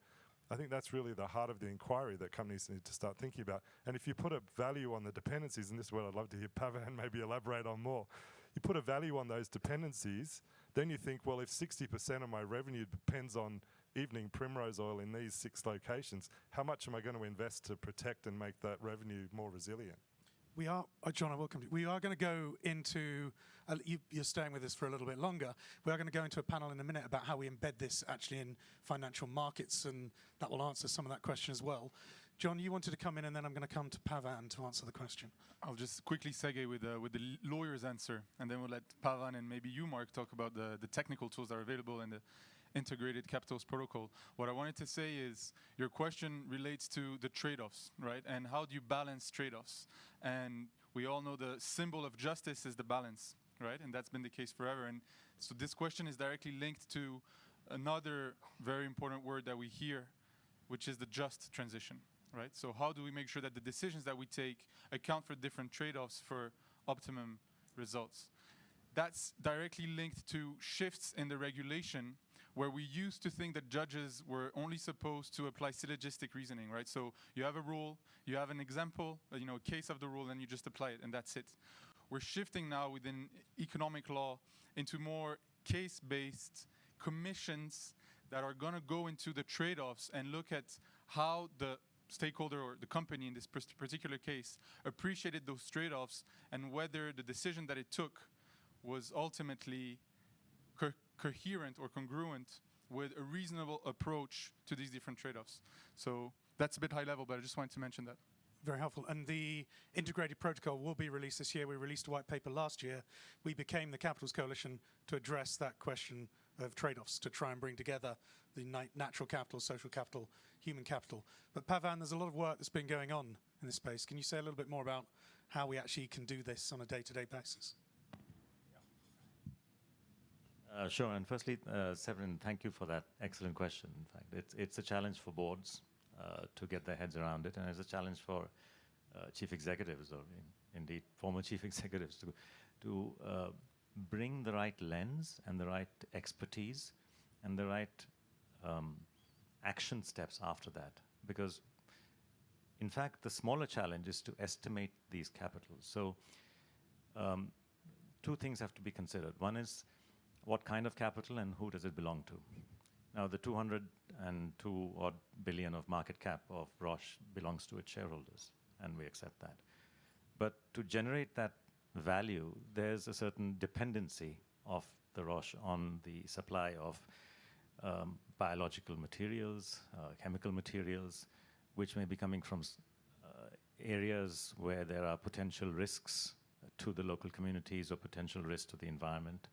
I think that's really the heart of the inquiry that companies need to start thinking about. And if you put a value on the dependencies, and this is what I'd love to hear Pavan maybe elaborate on more, you put a value on those dependencies, then you think, well, if 60% of my revenue depends on evening primrose oil in these 6 locations, how much am I going to invest to protect and make that revenue more resilient? We are, John, I welcome you. We are going to go into, you're staying with us for a little bit longer. We are going to go into a panel in a minute about how we embed this actually in financial markets, and that will answer some of that question as well. John, you wanted to come in, and then I'm going to come to Pavan to answer the question. I'll just quickly segue with the lawyer's answer, and then we'll let Pavan and maybe you, Mark, talk about the technical tools that are available in the integrated capitals protocol. What I wanted to say is your question relates to the trade-offs, right? And how do you balance trade-offs? And we all know the symbol of justice is the balance, right? And that's been the case forever. And so this question is directly linked to another very important word that we hear, which is the just transition, right? So how do we make sure that the decisions that we take account for different trade-offs for optimum results? That's directly linked to shifts in the regulation, where we used to think that judges were only supposed to apply syllogistic reasoning, right? So you have a rule, you have an example, a case of the rule, and you just apply it, and that's it. We're shifting now within economic law into more case-based commissions that are going to go into the trade-offs and look at how the stakeholder or the company in this particular case appreciated those trade-offs and whether the decision that it took was ultimately coherent or congruent with a reasonable approach to these different trade-offs. So that's a bit high level, but I just wanted to mention that. Very helpful. And the integrated protocol will be released this year. We released a white paper last year. We became the Capitals Coalition to address that question of trade-offs, to try and bring together the natural capital, social capital, human capital. But Pavan, there's a lot of work that's been going on in this space. Can you say a little bit more about how we actually can do this on a day-to-day basis? Sure. And firstly, Severin, thank you for that excellent question. In fact, it's a challenge for boards to get their heads around it, and it's a challenge for chief executives, or indeed former chief executives, to bring the right lens and the right expertise and the right action steps after that. Because, in fact, the smaller challenge is to estimate these capitals. So 2 things have to be considered. One is, what kind of capital and who does it belong to? Now, the 202 odd billion of market cap of Roche belongs to its shareholders, and we accept that. But to generate that value, there's a certain dependency of the Roche on the supply of biological materials, chemical materials, which may be coming from areas where there are potential risks to the local communities or potential risks to the environment.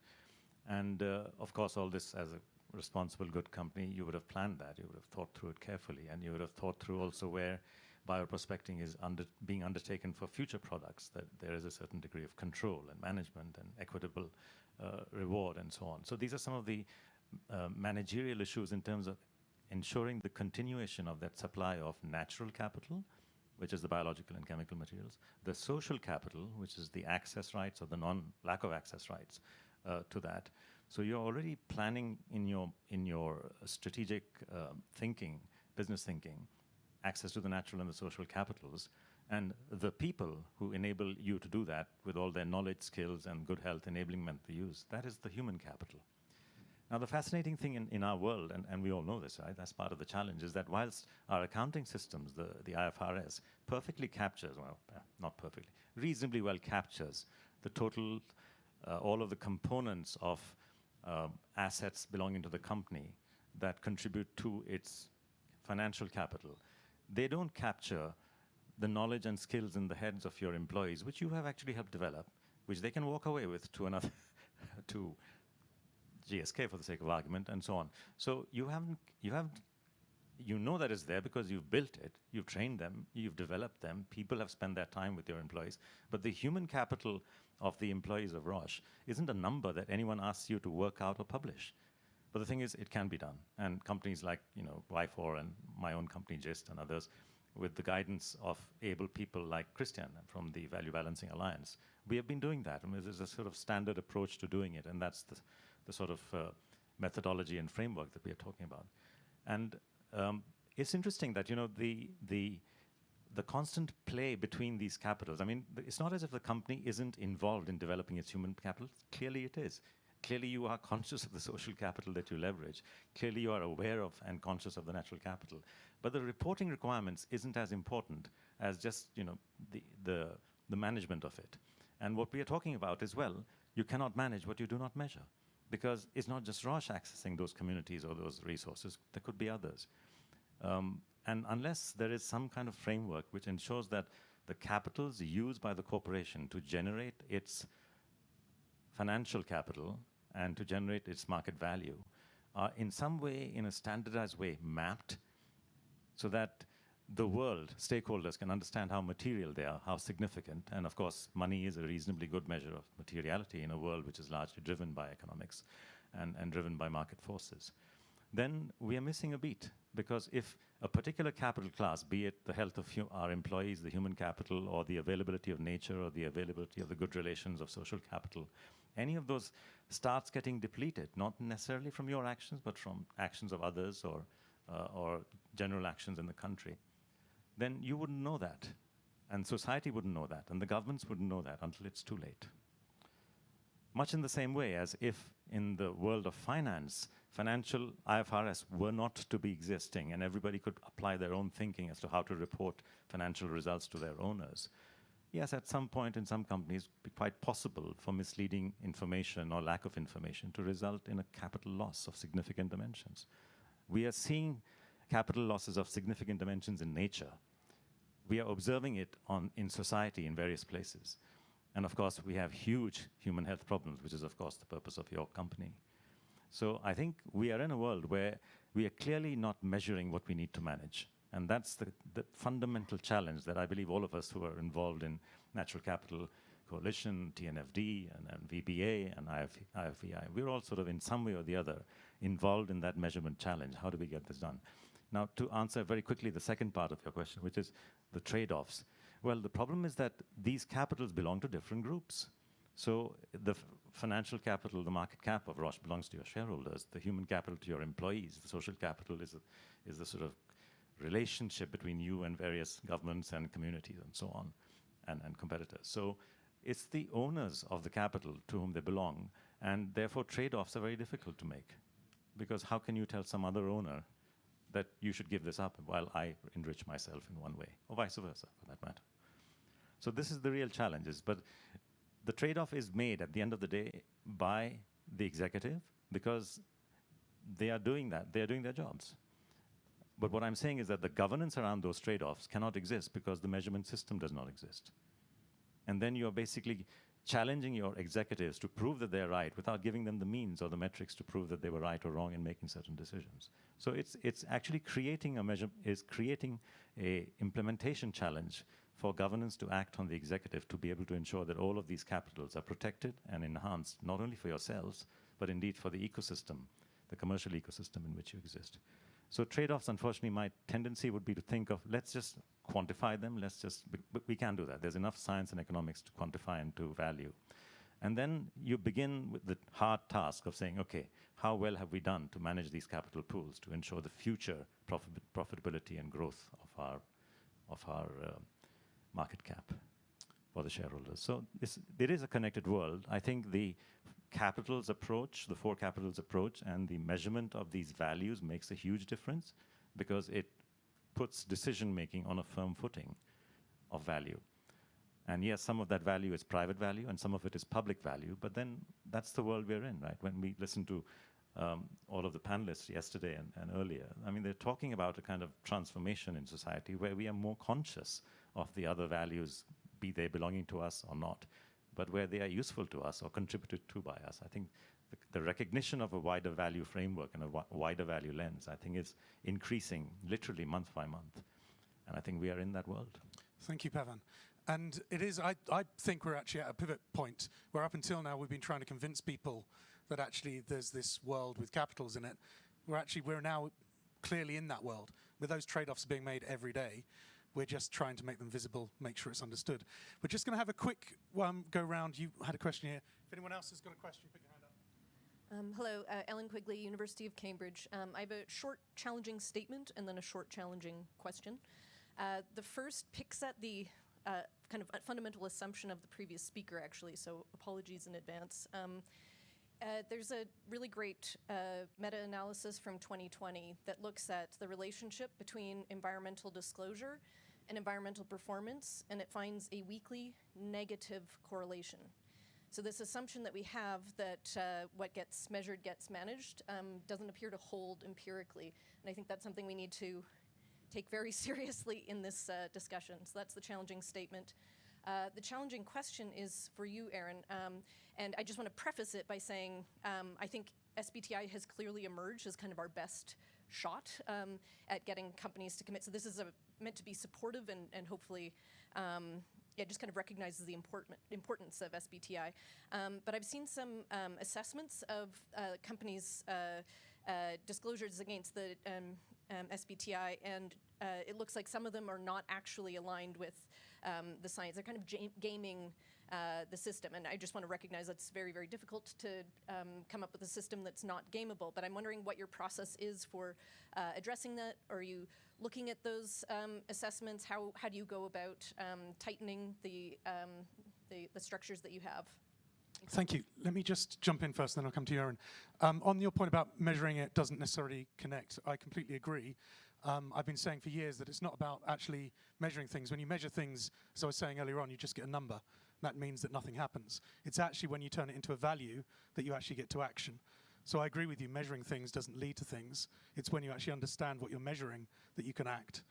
And of course, all this, as a responsible, good company, you would have planned that. You would have thought through it carefully, and you would have thought through also where bioprospecting is being undertaken for future products, that there is a certain degree of control and management and equitable reward and so on. So these are some of the managerial issues in terms of ensuring the continuation of that supply of natural capital, which is the biological and chemical materials, the social capital, which is the access rights or the lack of access rights to that. So you're already planning in your strategic thinking, business thinking, access to the natural and the social capitals, and the people who enable you to do that with all their knowledge, skills, and good health enabling them to use. That is the human capital. Now, the fascinating thing in our world, and we all know this, right? That's part of the challenge, is that whilst our accounting systems, the IFRS, perfectly captures, well, not perfectly, reasonably well captures the total, all of the components of assets belonging to the company that contribute to its financial capital, they don't capture the knowledge and skills in the heads of your employees, which you have actually helped develop, which they can walk away with to another, to GSK for the sake of argument, and so on. So you know that it's there because you've built it, you've trained them, you've developed them, people have spent their time with your employees. But the human capital of the employees of Roche isn't a number that anyone asks you to work out or publish. But the thing is, it can be done. And companies like, Y4 and my own company, GIST, and others, with the guidance of able people like Christian from the Value Balancing Alliance, we have been doing that. And there's a sort of standard approach to doing it. And that's the sort of methodology and framework that we are talking about. And it's interesting that, the constant play between these capitals. I mean, it's not as if the company isn't involved in developing its human capital. Clearly it is. Clearly you are conscious of the social capital that you leverage. Clearly you are aware of and conscious of the natural capital. But the reporting requirements isn't as important as just, the management of it. And what we are talking about as well, you cannot manage what you do not measure. Because it's not just Roche accessing those communities or those resources, there could be others. And unless there is some kind of framework which ensures that the capitals used by the corporation to generate its financial capital and to generate its market value are in some way, in a standardized way, mapped so that the world, stakeholders, can understand how material they are, how significant. And of course, money is a reasonably good measure of materiality in a world which is largely driven by economics and driven by market forces. Then we are missing a beat, because if a particular capital class, be it the health of our employees, the human capital, or the availability of nature, or the availability of the good relations of social capital, any of those starts getting depleted, not necessarily from your actions, but from actions of others or general actions in the country, then you wouldn't know that. And society wouldn't know that, and the governments wouldn't know that until it's too late. Much in the same way as if in the world of finance, financial IFRS were not to be existing and everybody could apply their own thinking as to how to report financial results to their owners. Yes, at some point in some companies, it would be quite possible for misleading information or lack of information to result in a capital loss of significant dimensions. We are seeing capital losses of significant dimensions in nature. We are observing it in society in various places. And of course, we have huge human health problems, which is, of course, the purpose of your company. So I think we are in a world where we are clearly not measuring what we need to manage. And that's the fundamental challenge that I believe all of us who are involved in Natural Capital Coalition, TNFD, and VBA, and IFVI, we're all sort of in some way or the other involved in that measurement challenge. How do we get this done? Now, to answer very quickly the second part of your question, which is the trade-offs. Well, the problem is that these capitals belong to different groups. So the financial capital, the market cap of Roche belongs to your shareholders. The human capital to your employees. The social capital is the sort of relationship between you and various governments and communities and so on, and competitors. So it's the owners of the capital to whom they belong, and therefore trade-offs are very difficult to make. Because how can you tell some other owner that you should give this up while I enrich myself in one way, or vice versa, for that matter? So this is the real challenges. But the trade-off is made at the end of the day by the executive, because they are doing that. They are doing their jobs. But what I'm saying is that the governance around those trade-offs cannot exist because the measurement system does not exist. And then you're basically challenging your executives to prove that they're right without giving them the means or the metrics to prove that they were right or wrong in making certain decisions. So it's actually creating a implementation challenge for governance to act on the executive to be able to ensure that all of these capitals are protected and enhanced, not only for yourselves, but indeed for the ecosystem, the commercial ecosystem in which you exist. So trade-offs, unfortunately, my tendency would be to think of, let's just quantify them, but we can't do that. There's enough science and economics to quantify and to value. And then you begin with the hard task of saying, okay, how well have we done to manage these capital pools to ensure the future profitability and growth of our market cap for the shareholders? So it is a connected world. I think the capitals approach, the four capitals approach, and the measurement of these values makes a huge difference, because it puts decision-making on a firm footing of value. And yes, some of that value is private value, and some of it is public value, but then that's the world we're in, right? When we listen to all of the panelists yesterday and earlier, I mean, they're talking about a kind of transformation in society where we are more conscious of the other values, be they belonging to us or not, but where they are useful to us or contributed to by us. I think the recognition of a wider value framework and a wider value lens, I think, is increasing literally month by month. And I think we are in that world. Thank you, Pavan. And it is, I think we're actually at a pivot point where up until now we've been trying to convince people that actually there's this world with capitals in it. We're now clearly in that world, with those trade-offs being made every day. We're just trying to make them visible, make sure it's understood. We're just going to have a quick go round. You had a question here. If anyone else has got a question, put your hand Hello, Ellen Quigley, University of Cambridge. I have a short, challenging statement and then a short, challenging question. The first picks at the kind of fundamental assumption of the previous speaker, actually, so apologies in advance. There's a really great meta-analysis from 2020 that looks at the relationship between environmental disclosure and environmental performance, and it finds a weakly negative correlation. So this assumption that we have that what gets measured gets managed doesn't appear to hold empirically. And I think that's something we need to take very seriously in this discussion. So that's the challenging statement. The challenging question is for you, Aaron. And I just want to preface it by saying I think SBTI has clearly emerged as kind of our best shot at getting companies to commit. So this is meant to be supportive and hopefully just kind of recognizes the importance of SBTI. But I've seen some assessments of companies' disclosures against the SBTI, and it looks like some of them are not actually aligned with the science. They're kind of gaming the system, and I just want to recognize that's very, very difficult to come up with a system that's not gameable. But I'm wondering what your process is for addressing that. Are you looking at those assessments? How do you go about tightening the structures that you have? Thank you. Let me just jump in first, then I'll come to you, Aaron. On your point about measuring it doesn't necessarily connect, I completely agree. I've been saying for years that it's not about actually measuring things. When you measure things, as I was saying earlier on, you just get a number. That means that nothing happens. It's actually when you turn it into a value that you actually get to action. So I agree with you, measuring things doesn't lead to things. It's when you actually understand what you're measuring that you can act.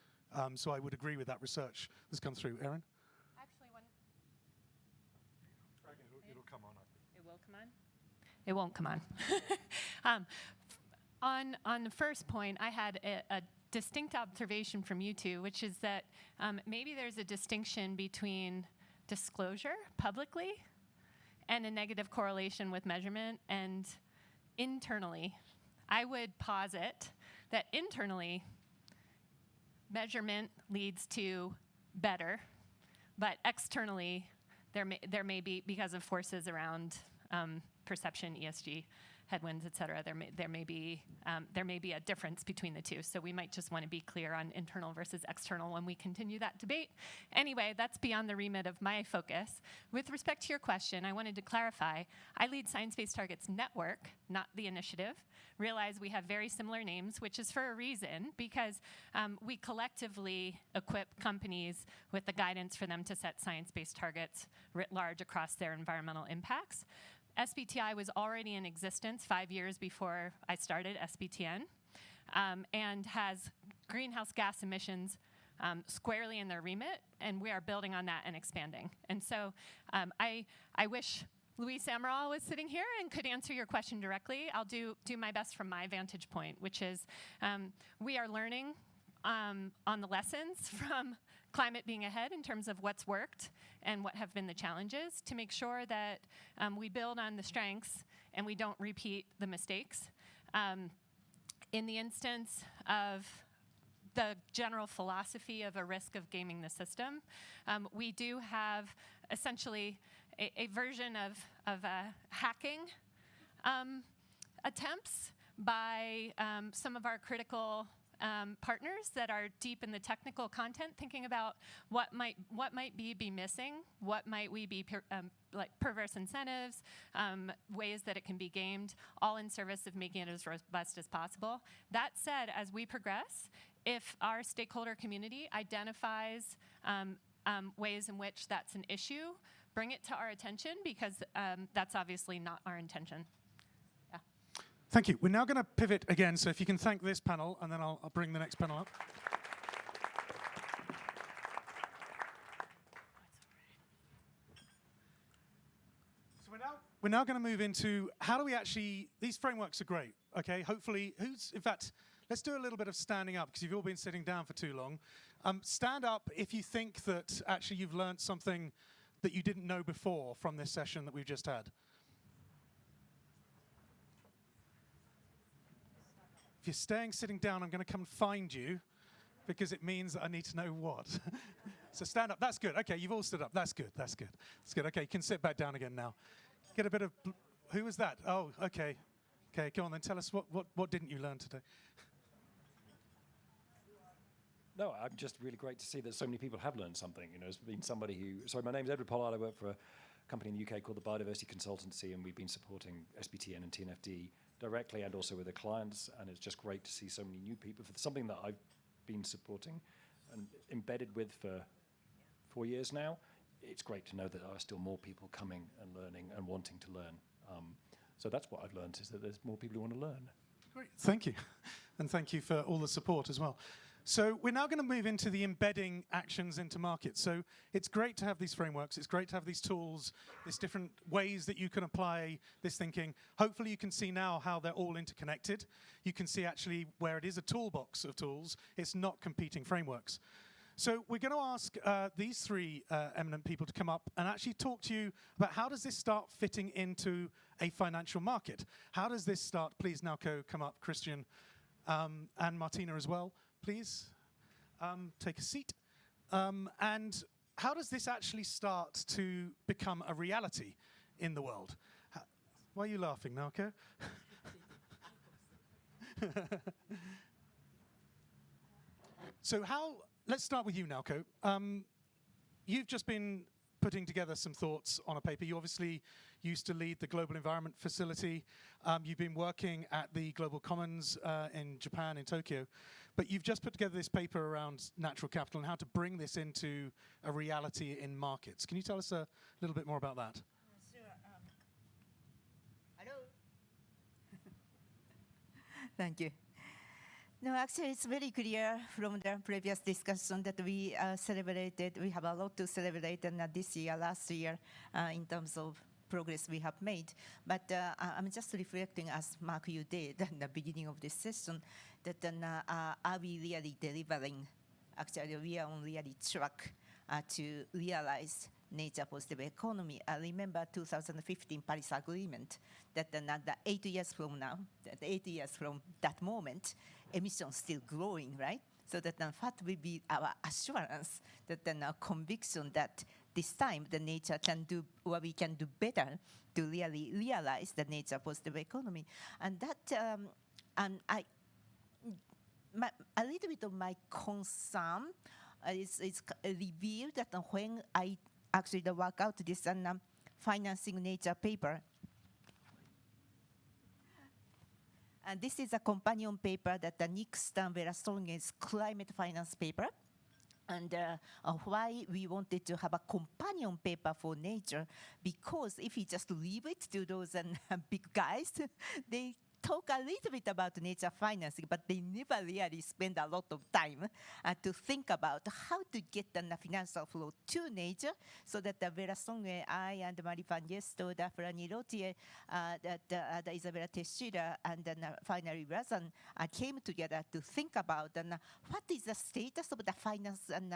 So I would agree with that research that's come through. Aaron? Actually, one. It'll come on, I think. It will come on? It won't come on. On the first point, I had a distinct observation from you two, which is that maybe there's a distinction between disclosure publicly and a negative correlation with measurement. And internally, I would posit that internally, measurement leads to better, but externally, there may be, because of forces around perception, ESG, headwinds, et cetera, there may be a difference between the two. So we might just want to be clear on internal versus external when we continue that debate. Anyway, that's beyond the remit of my focus. With respect to your question, I wanted to clarify, I lead Science-Based Targets Network, not the initiative. Realize we have very similar names, which is for a reason, because we collectively equip companies with the guidance for them to set science-based targets writ large across their environmental impacts. SBTI was already in existence 5 years before I started SBTN, and has greenhouse gas emissions squarely in their remit, and we are building on that and expanding. And so I wish Louise Samaral was sitting here and could answer your question directly. I'll do my best from my vantage point, which is we are learning on the lessons from climate being ahead in terms of what's worked and what have been the challenges to make sure that we build on the strengths and we don't repeat the mistakes. In the instance of the general philosophy of a risk of gaming the system, we do have essentially a version of hacking attempts by some of our critical partners that are deep in the technical content, thinking about what might be missing, what might we be like perverse incentives, ways that it can be gamed, all in service of making it as robust as possible. That said, as we progress, if our stakeholder community identifies ways in which that's an issue, bring it to our attention, because that's obviously not our intention. Thank you. We're now going to pivot again, so if you can thank this panel, and then I'll bring the next panel up. So we're now going to move into how do we actually, these frameworks are great, okay? Hopefully, in fact, let's do a little bit of standing up, because you've all been sitting down for too long. Stand up if you think that actually you've learned something that you didn't know before from this session that we've just had. If you're staying sitting down, I'm going to come find you, because it means that I need to know what. So stand up. That's good. Okay, you've all stood up. That's good. That's good. That's good. Okay, you can sit back down again now. Get a bit of... Who was that? Oh, okay. Okay, go on then. Tell us what didn't you learn today? No, I'm just really great to see that so many people have learned something. You know, it's been somebody who. Sorry, my name's Edward Pollard. I work for a company in the UK called the Biodiversity Consultancy, and we've been supporting SBTN and TNFD directly and also with the clients. And it's just great to see so many new people for something that I've been supporting and embedded with for 4 years now. It's great to know that there are still more people coming and learning and wanting to learn. So that's what I've learned, is that there's more people who want to learn. Great, thank you. And thank you for all the support as well. So we're now going to move into the embedding actions into markets. So it's great to have these frameworks. It's great to have these tools, these different ways that you can apply this thinking. Hopefully you can see now how they're all interconnected. You can see actually where it is a toolbox of tools. It's not competing frameworks. So we're going to ask these three eminent people to come up and actually talk to you about how does this start fitting into a financial market? How does this start? Please, Nalco, come up. Christian and Martina as well. Please take a seat. And how does this actually start to become a reality in the world? Why are you laughing, Nalco? So let's start with you, Nalco. You've just been putting together some thoughts on a paper. You obviously used to lead the Global Environment Facility. You've been working at the Global Commons in Japan, in Tokyo. But you've just put together this paper around natural capital and how to bring this into a reality in markets. Can you tell us a little bit more about that? Sure. Hello? Thank you. No, actually, it's very clear from the previous discussion that we celebrated. We have a lot to celebrate this year, last year, in terms of progress we have made. But I'm just reflecting, as Mark, you did at the beginning of this session, that are we really delivering? Actually, we are on really track to realize nature positive economy. I remember 2015 Paris Agreement, that the 8 years from now, 8 years from that moment, emissions still growing, right? So that what will be our assurance, that our conviction that this time the nature can do, or we can do better to really realize the nature positive economy. And that, a little bit of my concern is revealed that when I actually work out this financing nature paper. And this is a companion paper that Nick Stern-Verastongen's climate finance paper. And why we wanted to have a companion paper for nature, because if you just leave it to those big guys, they talk a little bit about nature financing, but they never really spend a lot of time to think about how to get the financial flow to nature, so that Verastongen, I and Marie-Fan Gesto, Franny Rotier, Isabella Teixeira, and then finally Razan came together to think about what is the status of the finance and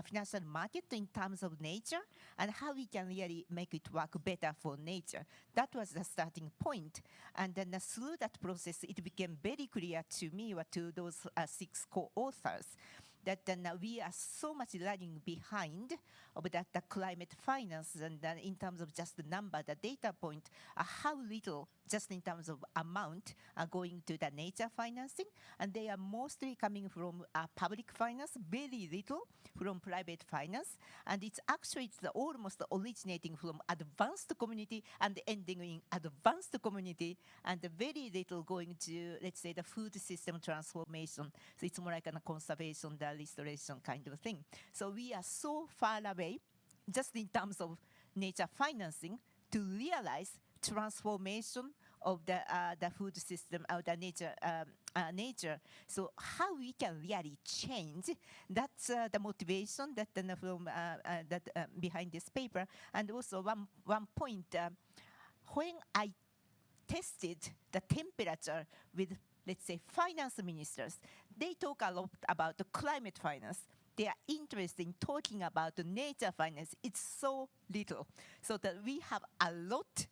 financial market in terms of nature, and how we can really make it work better for nature. That was the starting point. And then through that process, it became very clear to me, or to those 6 co-authors, that we are so much lagging behind of that the climate finance, and in terms of just the number, the data point, how little, just in terms of amount, are going to the nature financing, and they are mostly coming from public finance, very little from private finance, and it's almost originating from advanced community and ending in advanced community, and very little going to, let's say, the food system transformation. So it's more like a conservation, the restoration kind of thing. So we are so far away, just in terms of nature financing, to realize transformation of the food system, of the nature. So how we can really change, that's the motivation that from behind this paper. And also one point, when I tested the temperature with, let's say, finance ministers, they talk a lot about the climate finance, their interest in talking about the nature finance is so little, so that we have a lot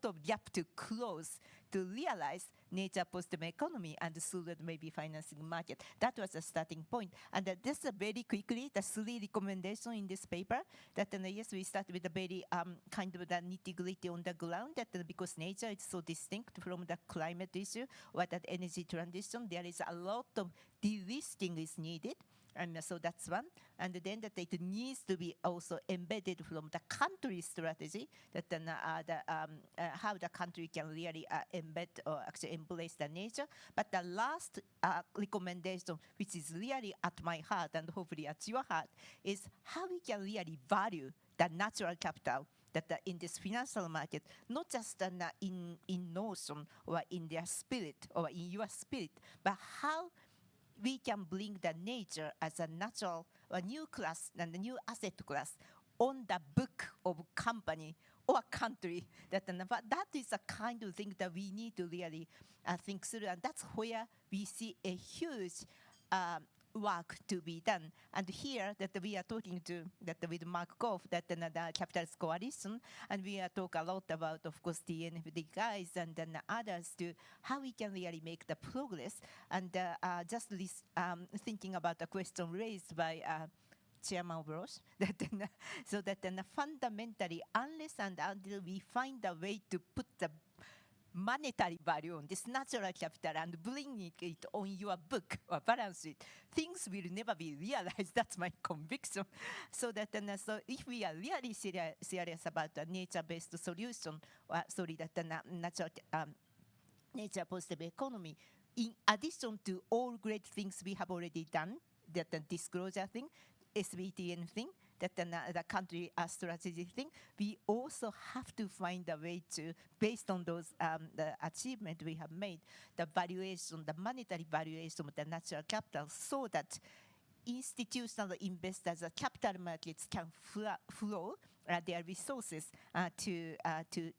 of gap to close to realize nature positive economy and through that maybe financing market. That was the starting point. And this very quickly, the 3 recommendations in this paper, that yes, we start with a very kind of the nitty-gritty on the ground, that because nature is so distinct from the climate issue or the energy transition, there is a lot of de-risking is needed. And so that's one. And then that it needs to be also embedded from the country strategy, that how the country can really embed or actually embrace the nature. But the last recommendation, which is really at my heart and hopefully at your heart, is how we can really value the natural capital that in this financial market, not just in notion or in their spirit or in your spirit, but how we can bring the nature as a natural, a new class and a new asset class on the book of company or country. That is a kind of thing that we need to really think through, and that's where we see a huge work to be done. And here that we are talking to that with Mark Goff, that the Capitalist Coalition, and we are talk a lot about, of course, the NFD guys and then others to how we can really make the progress. And just thinking about the question raised by Chairman Brosh, that so that fundamentally, unless and until we find a way to put the monetary value on this natural capital and bringing it on your book or balance sheet, things will never be realized. That's my conviction. So that so if we are really serious about the nature-based solution, that the natural nature positive economy, in addition to all great things we have already done, that the disclosure thing, SBTN thing, that the country strategy thing, we also have to find a way to, based on those the achievement we have made, the valuation, the monetary valuation of the natural capital, so that institutional investors, the capital markets can flow their resources to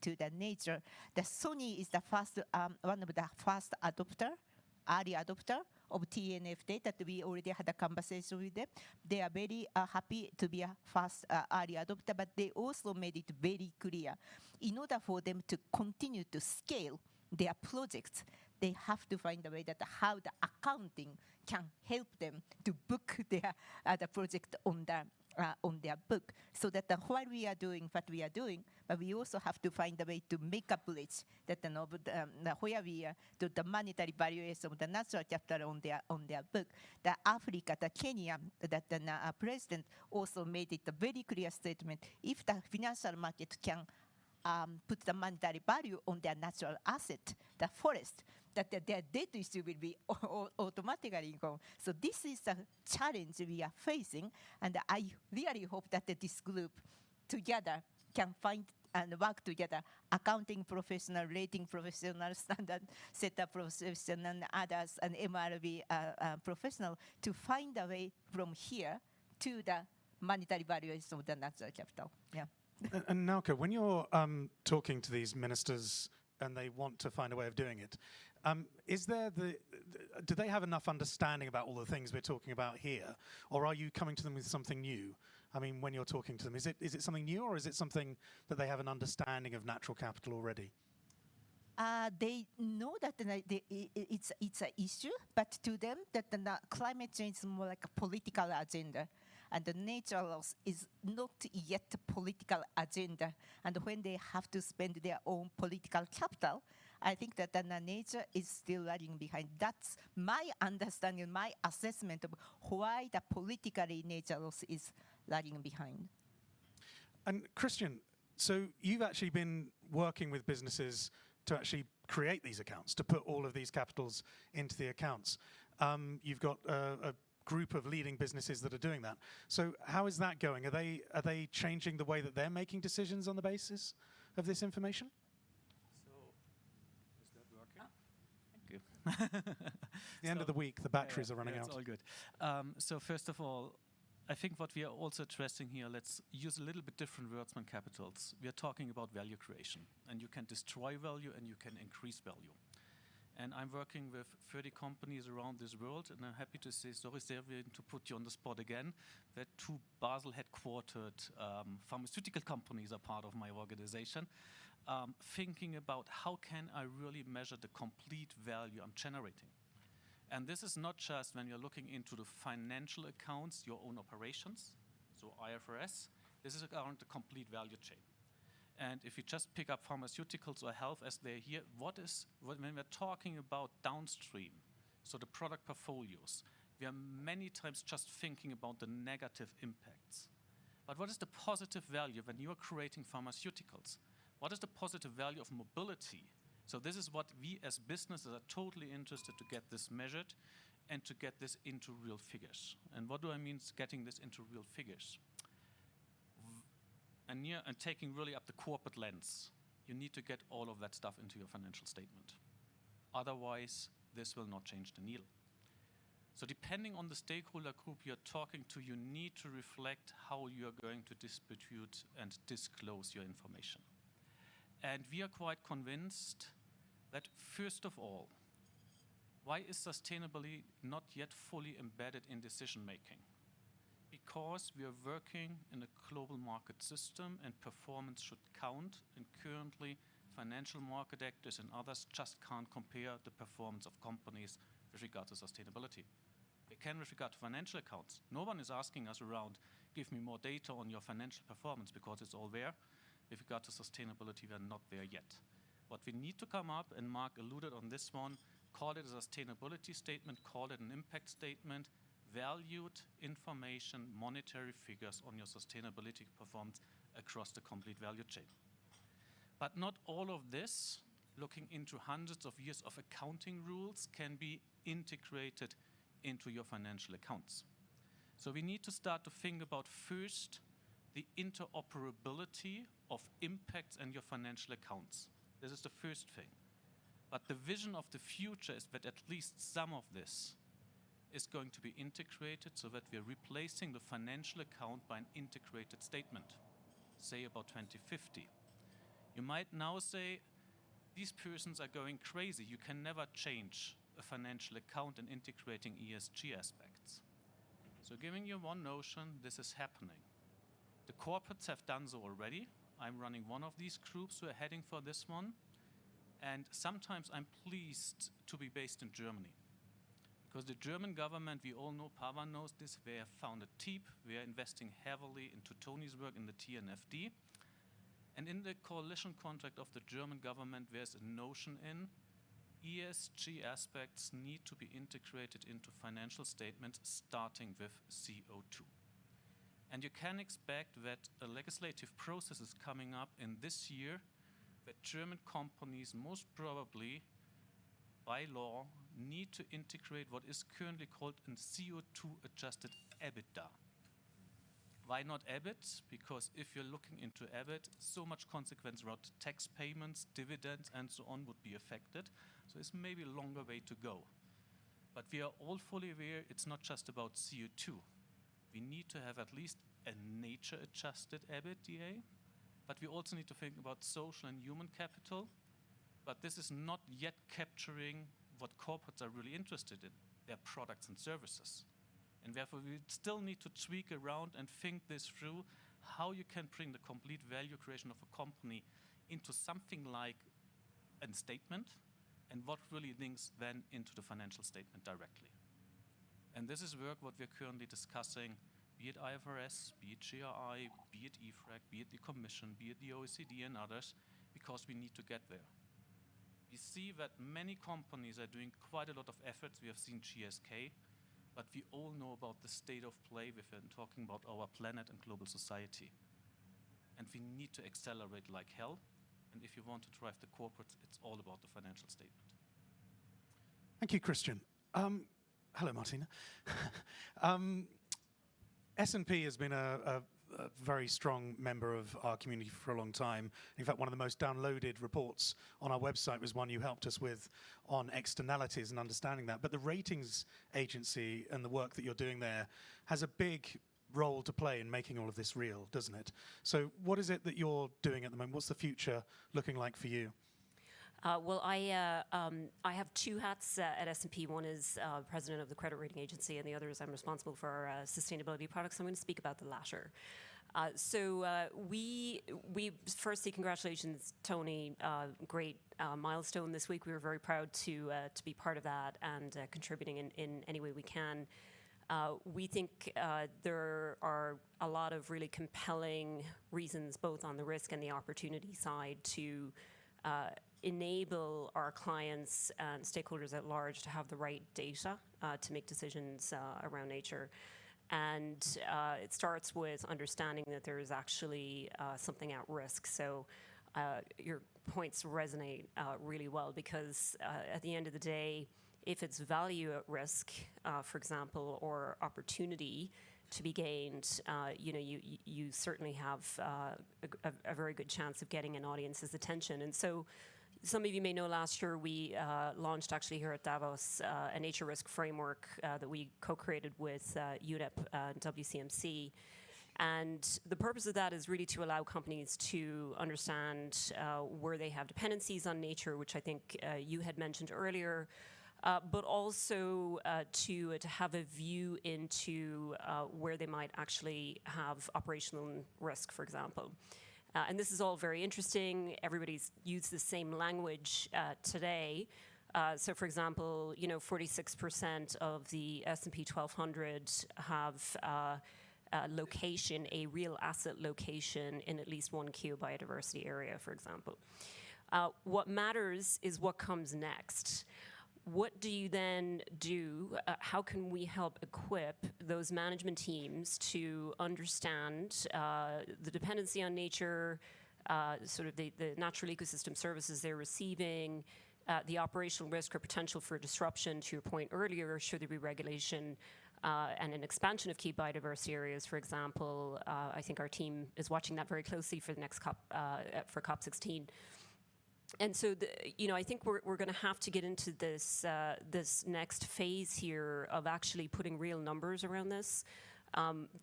the nature. The Sony is the first, one of the first early adopter of TNFD that we already had a conversation with them. They are very happy to be a first early adopter, but they also made it very clear, in order for them to continue to scale their projects, they have to find a way that how the accounting can help them to book their the project on their book, so that while we are doing what we are doing, but we also have to find a way to make a bridge that where we are to the monetary valuation of the natural capital on their book. The Africa, the Kenya, that the president also made it a very clear statement. If the financial market can put the monetary value on their natural asset, the forest, that their debt issue will be automatically gone. So this is a challenge we are facing, and I really hope that this group together can find and work together, accounting professional, rating professional, standard setter professional, and others, and MRB professional, to find a way from here to the monetary valuation of the natural capital. Yeah. And Nauka, when you're talking to these ministers and they want to find a way of doing it, do they have enough understanding about all the things we're talking about here, or are you coming to them with something new? I mean, when you're talking to them, is it something new, or is it something that they have an understanding of natural capital already? They know that it's an issue, but to them that the climate change is more like a political agenda, and the nature loss is not yet a political agenda. And when they have to spend their own political capital, I think that the nature is still lagging behind. That's my understanding, my assessment of why the politically nature loss is lagging behind. And Christian, so you've actually been working with businesses to actually create these accounts, to put all of these capitals into the accounts. You've got a group of leading businesses that are doing that. So how is that going? Are they changing the way that they're making decisions on the basis of this information? Thank you. The end of the week, the batteries are running out. It's all good. So first of all, I think what we are also addressing here, let's use a little bit different words than capitals. We are talking about value creation, and you can destroy value and you can increase value. And I'm working with 30 companies around this world, and I'm happy to say, sorry, Servian, to put you on the spot again, that 2 Basel headquartered pharmaceutical companies are part of my organization, thinking about how can I really measure the complete value I'm generating. And this is not just when you're looking into the financial accounts, your own operations, so IFRS, this is around the complete value chain. And if you just pick up pharmaceuticals or health as they're here, when we're talking about downstream, so the product portfolios, we are many times just thinking about the negative impacts. But what is the positive value when you are creating pharmaceuticals? What is the positive value of mobility? So this is what we as businesses are totally interested to get this measured and to get this into real figures. And what do I mean getting this into real figures? And taking really up the corporate lens, you need to get all of that stuff into your financial statement. Otherwise, this will not change the needle. So depending on the stakeholder group you're talking to, you need to reflect how you're going to distribute and disclose your information. And we are quite convinced that, first of all, why is sustainability not yet fully embedded in decision making? Because we are working in a global market system and performance should count, and currently financial market actors and others just can't compare the performance of companies with regard to sustainability. They can with regard to financial accounts. No one is asking us around, give me more data on your financial performance, because it's all there. With regard to sustainability, we're not there yet. What we need to come up, and Mark alluded on this one, call it a sustainability statement, call it an impact statement, valued information, monetary figures on your sustainability performance across the complete value chain. But not all of this, looking into hundreds of years of accounting rules, can be integrated into your financial accounts. So we need to start to think about first the interoperability of impacts and your financial accounts. This is the first thing. But the vision of the future is that at least some of this is going to be integrated so that we're replacing the financial account by an integrated statement, say about 2050. You might now say, these persons are going crazy. You can never change a financial account and integrating ESG aspects. So giving you one notion, this is happening. The corporates have done so already. I'm running one of these groups who are heading for this one. And sometimes I'm pleased to be based in Germany. Because the German government, we all know, Pavan knows this, they have founded TEEP. We are investing heavily into Tony's work in the TNFD. And in the coalition contract of the German government, there's a notion in ESG aspects need to be integrated into financial statements, starting with CO2. And you can expect that a legislative process is coming up in this year that German companies most probably, by law, need to integrate what is currently called a CO2-adjusted EBITDA. Why not EBIT? Because if you're looking into EBIT, so much consequence around tax payments, dividends, and so on would be affected. So it's maybe a longer way to go. But we are all fully aware it's not just about CO2. We need to have at least a nature-adjusted EBITDA, but we also need to think about social and human capital. But this is not yet capturing what corporates are really interested in, their products and services. And therefore, we still need to tweak around and think this through, how you can bring the complete value creation of a company into something like a statement, and what really links then into the financial statement directly. And this is work what we're currently discussing, be it IFRS, be it GRI, be it EFRAG, be it the Commission, be it the OECD and others, because we need to get there. We see that many companies are doing quite a lot of efforts. We have seen GSK, but we all know about the state of play within talking about our planet and global society. And we need to accelerate like hell. And if you want to drive the corporates, it's all about the financial statement. Thank you, Christian. Hello, Martina. S&P has been a very strong member of our community for a long time. In fact, one of the most downloaded reports on our website was one you helped us with on externalities and understanding that. But the ratings agency and the work that you're doing there has a big role to play in making all of this real, doesn't it? So what is it that you're doing at the moment? What's the future looking like for you? Well, I have two hats at S&P. One is president of the credit rating agency, and the other is I'm responsible for our sustainability products. I'm going to speak about the latter. We firstly, congratulations, Tony. Great milestone this week. We were very proud to be part of that and contributing in any way we can. We think there are a lot of really compelling reasons, both on the risk and the opportunity side, to enable our clients and stakeholders at large to have the right data to make decisions around nature. And it starts with understanding that there is actually something at risk. So your points resonate really well, because at the end of the day, if it's value at risk, for example, or opportunity to be gained, you certainly have a very good chance of getting an audience's attention. And so some of you may know last year we launched actually here at Davos a nature risk framework that we co-created with UNEP and WCMC. And the purpose of that is really to allow companies to understand where they have dependencies on nature, which I think you had mentioned earlier, but also to have a view into where they might actually have operational risk, for example. And this is all very interesting. Everybody's used the same language today. So, for example, 46% of the S&P 1200 have location, a real asset location in at least one key biodiversity area, for example. What matters is what comes next. What do you then do? How can we help equip those management teams to understand the dependency on nature, sort of the natural ecosystem services they're receiving, the operational risk or potential for disruption, to your point earlier, should there be regulation and an expansion of key biodiversity areas, for example. I think our team is watching that very closely for the next COP, for COP16. And so, I think we're going to have to get into this this next phase here of actually putting real numbers around this.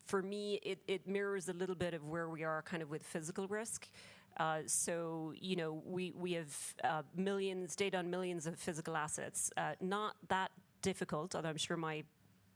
For me, it mirrors a little bit of where we are kind of with physical risk. We have millions, data on millions of physical assets. Not that difficult, although I'm sure my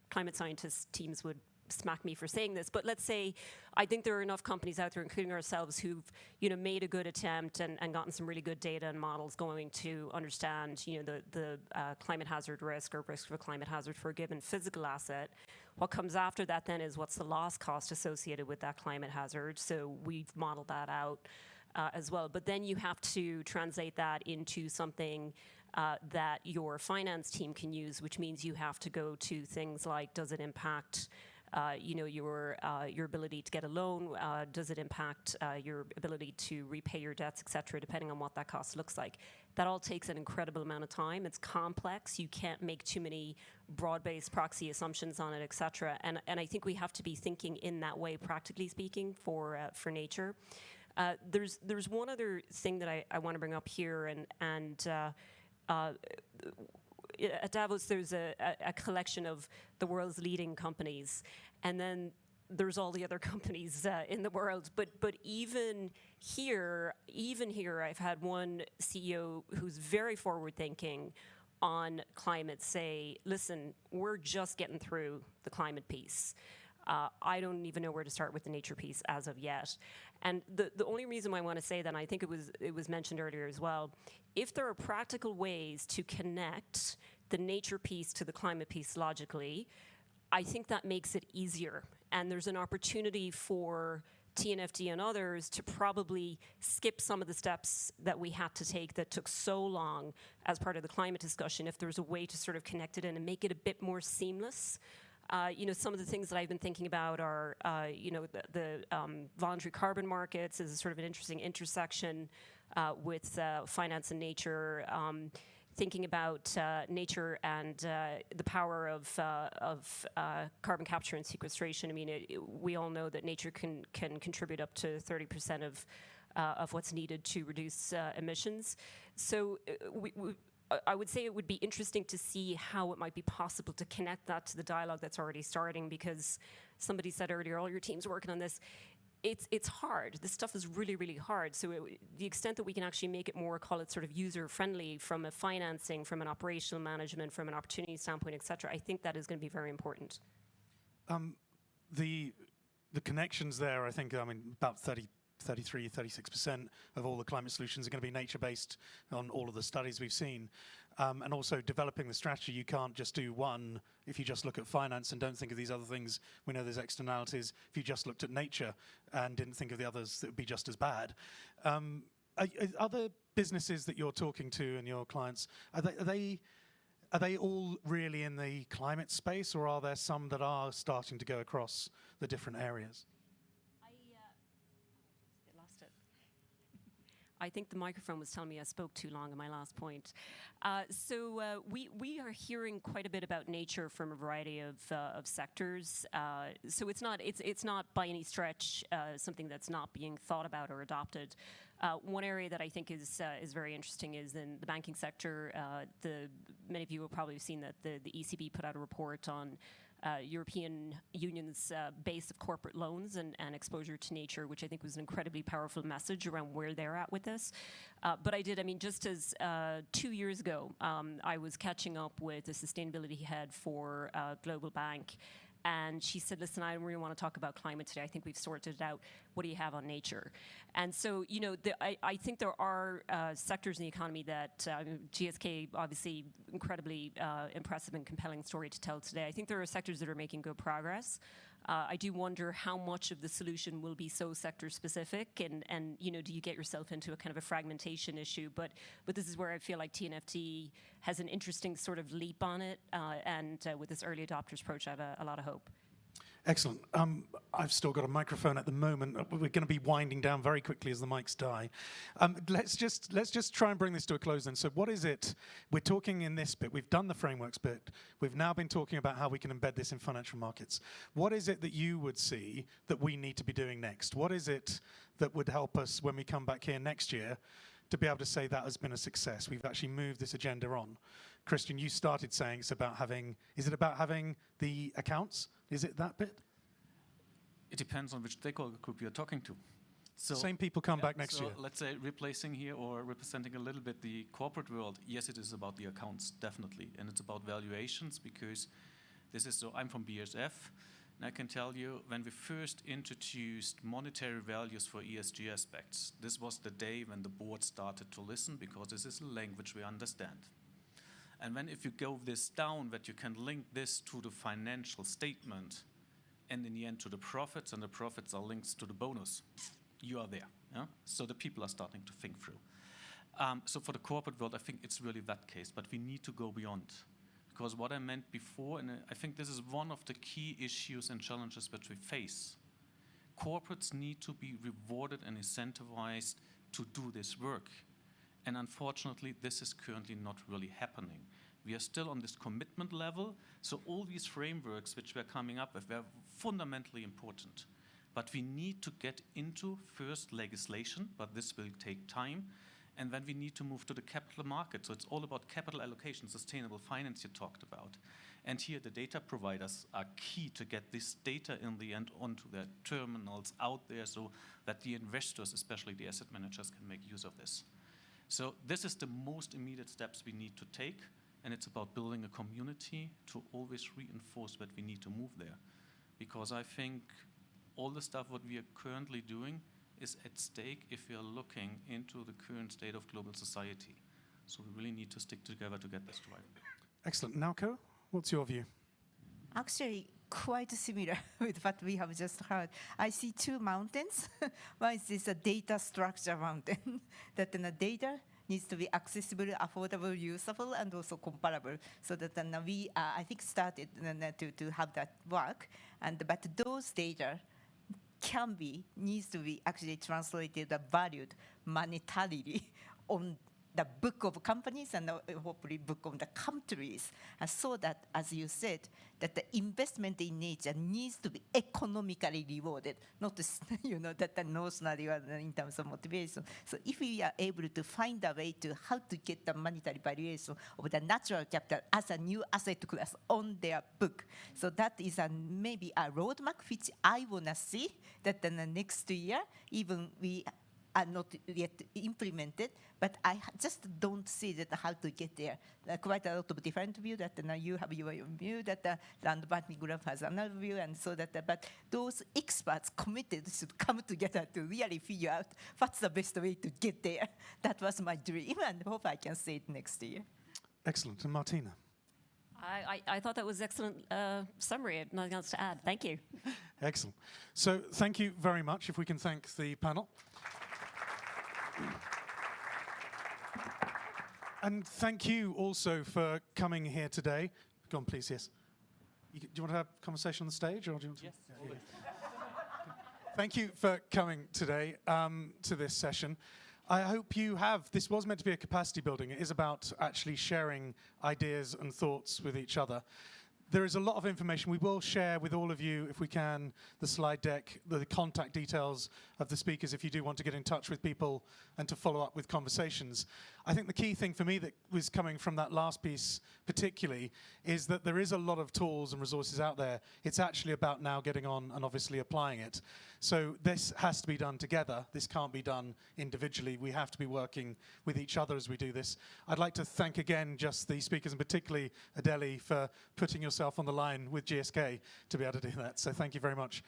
climate scientist teams would smack me for saying this, but let's say I think there are enough companies out there, including ourselves, who've made a good attempt and gotten some really good data and models going to understand the climate hazard risk or risk of a climate hazard for a given physical asset. What comes after that then is what's the loss cost associated with that climate hazard. So we've modeled that out as well. But then you have to translate that into something that your finance team can use, which means you have to go to things like, does it impact your ability to get a loan? Does it impact your ability to repay your debts, et cetera, depending on what that cost looks like? That all takes an incredible amount of time. It's complex. You can't make too many broad-based proxy assumptions on it, et cetera. And I think we have to be thinking in that way, practically speaking, for nature. There's one other thing that I want to bring up here, and at Davos, there's a collection of the world's leading companies, and then there's all the other companies in the world. But even here, I've had one CEO who's very forward-thinking on climate say, listen, we're just getting through the climate piece. I don't even know where to start with the nature piece as of yet. And the only reason why I want to say that, and I think it was mentioned earlier as well, if there are practical ways to connect the nature piece to the climate piece logically, I think that makes it easier. And there's an opportunity for TNFD and others to probably skip some of the steps that we had to take that took so long as part of the climate discussion, if there's a way to sort of connect it in and make it a bit more seamless. Some of the things that I've been thinking about are, the voluntary carbon markets is a sort of an interesting intersection with finance and nature. Thinking about nature and the power of carbon capture and sequestration. I mean, we all know that nature can contribute up to 30% of what's needed to reduce emissions. So I would say it would be interesting to see how it might be possible to connect that to the dialogue that's already starting, because somebody said earlier, all your team's working on this. it's hard. This stuff is really, really hard. So the extent that we can actually make it more, call it sort of user-friendly from a financing, from an operational management, from an opportunity standpoint, et cetera, I think that is going to be very important. The connections there, I think, about 33, 36% of all the climate solutions are going to be nature-based on all of the studies we've seen. And also developing the strategy, you can't just do one if you just look at finance and don't think of these other things. We know there's externalities. If you just looked at nature and didn't think of the others, it would be just as bad. Other businesses that you're talking to and your clients, are they all really in the climate space, or are there some that are starting to go across the different areas? I think the microphone was telling me I spoke too long in my last point. So we are hearing quite a bit about nature from a variety of sectors. So it's not by any stretch something that's not being thought about or adopted. One area that I think is very interesting is in the banking sector. Many of you will probably have seen that the ECB put out a report on European Union's base of corporate loans and exposure to nature, which I think was an incredibly powerful message around where they're at with this. But just as 2 years ago, I was catching up with the sustainability head for Global Bank, and she said, listen, I don't really want to talk about climate today. I think we've sorted it out. What do you have on nature? And so, I think there are sectors in the economy that GSK, obviously, incredibly impressive and compelling story to tell today. I think there are sectors that are making good progress. I do wonder how much of the solution will be so sector specific, and do you get yourself into a kind of a fragmentation issue? But this is where I feel like TNFD has an interesting sort of leap on it, and with this early adopters approach, I have a lot of hope. Excellent. I've still got a microphone at the moment. We're going to be winding down very quickly as the mics die. Let's just try and bring this to a close then. So what is it? We're talking in this bit. We've done the frameworks bit. We've now been talking about how we can embed this in financial markets. What is it that you would see that we need to be doing next? What is it that would help us when we come back here next year to be able to say that has been a success? We've actually moved this agenda on. Christian, you started saying is it about having the accounts? Is it that bit? It depends on which stakeholder group you're talking to. So same people come back next year. Let's say replacing here or representing a little bit the corporate world. Yes, it is about the accounts, definitely. And it's about valuations, because I'm from BASF, and I can tell you when we first introduced monetary values for ESG aspects, this was the day when the board started to listen, because this is a language we understand. And if you go this down, that you can link this to the financial statement and in the end to the profits, and the profits are linked to the bonus, you are there. Yeah? So the people are starting to think through. So for the corporate world, I think it's really that case, but we need to go beyond. Because what I meant before, and I think this is one of the key issues and challenges that we face, corporates need to be rewarded and incentivized to do this work. And unfortunately, this is currently not really happening. We are still on this commitment level. So all these frameworks which we're coming up with, they're fundamentally important. But we need to get into first legislation, but this will take time. And then we need to move to the capital market. So it's all about capital allocation, sustainable finance you talked about. And here the data providers are key to get this data in the end onto their terminals out there, so that the investors, especially the asset managers, can make use of this. So this is the most immediate steps we need to take, and it's about building a community to always reinforce that we need to move there. Because I think all the stuff what we are currently doing is at stake if we are looking into the current state of global society. So we really need to stick together to get this right. Excellent. Naoko, what's your view? Actually, quite similar with what we have just heard. I see two mountains. One is this data structure mountain, that the data needs to be accessible, affordable, usable, and also comparable. So that we, I think, started to have that work. But those data needs to be actually translated, valued monetarily on the book of companies and hopefully book of the countries, so that, as you said, that the investment in nature needs to be economically rewarded, not that the notionally in terms of motivation. So if we are able to find a way to how to get the monetary valuation of the natural capital as a new asset class on their book, so that is maybe a roadmap which I wanna see that in the next year, even we are not yet implemented, but I just don't see that how to get there. Quite a lot of different view that you have your view, that the land banking graph has another view, and so that, but those experts committed should come together to really figure out what's the best way to get there. That was my dream, and hope I can see it next year. Excellent. And Martina? I thought that was excellent summary. Nothing else to add. Thank you. Excellent. So thank you very much. If we can thank the panel. And thank you also for coming here today. Go on, please, yes. Do you want to have a conversation on the stage? Or do you want to? Yes. Thank you for coming today to this session. I hope you have, this was meant to be a capacity building. It is about actually sharing ideas and thoughts with each other. There is a lot of information. We will share with all of you, if we can, the slide deck, the contact details of the speakers if you do want to get in touch with people and to follow up with conversations. I think the key thing for me that was coming from that last piece particularly is that there is a lot of tools and resources out there. It's actually about now getting on and obviously applying it. So this has to be done together. This can't be done individually. We have to be working with each other as we do this. I'd like to thank again just the speakers, and particularly Adele, for putting yourself on the line with GSK to be able to do that. So thank you very much.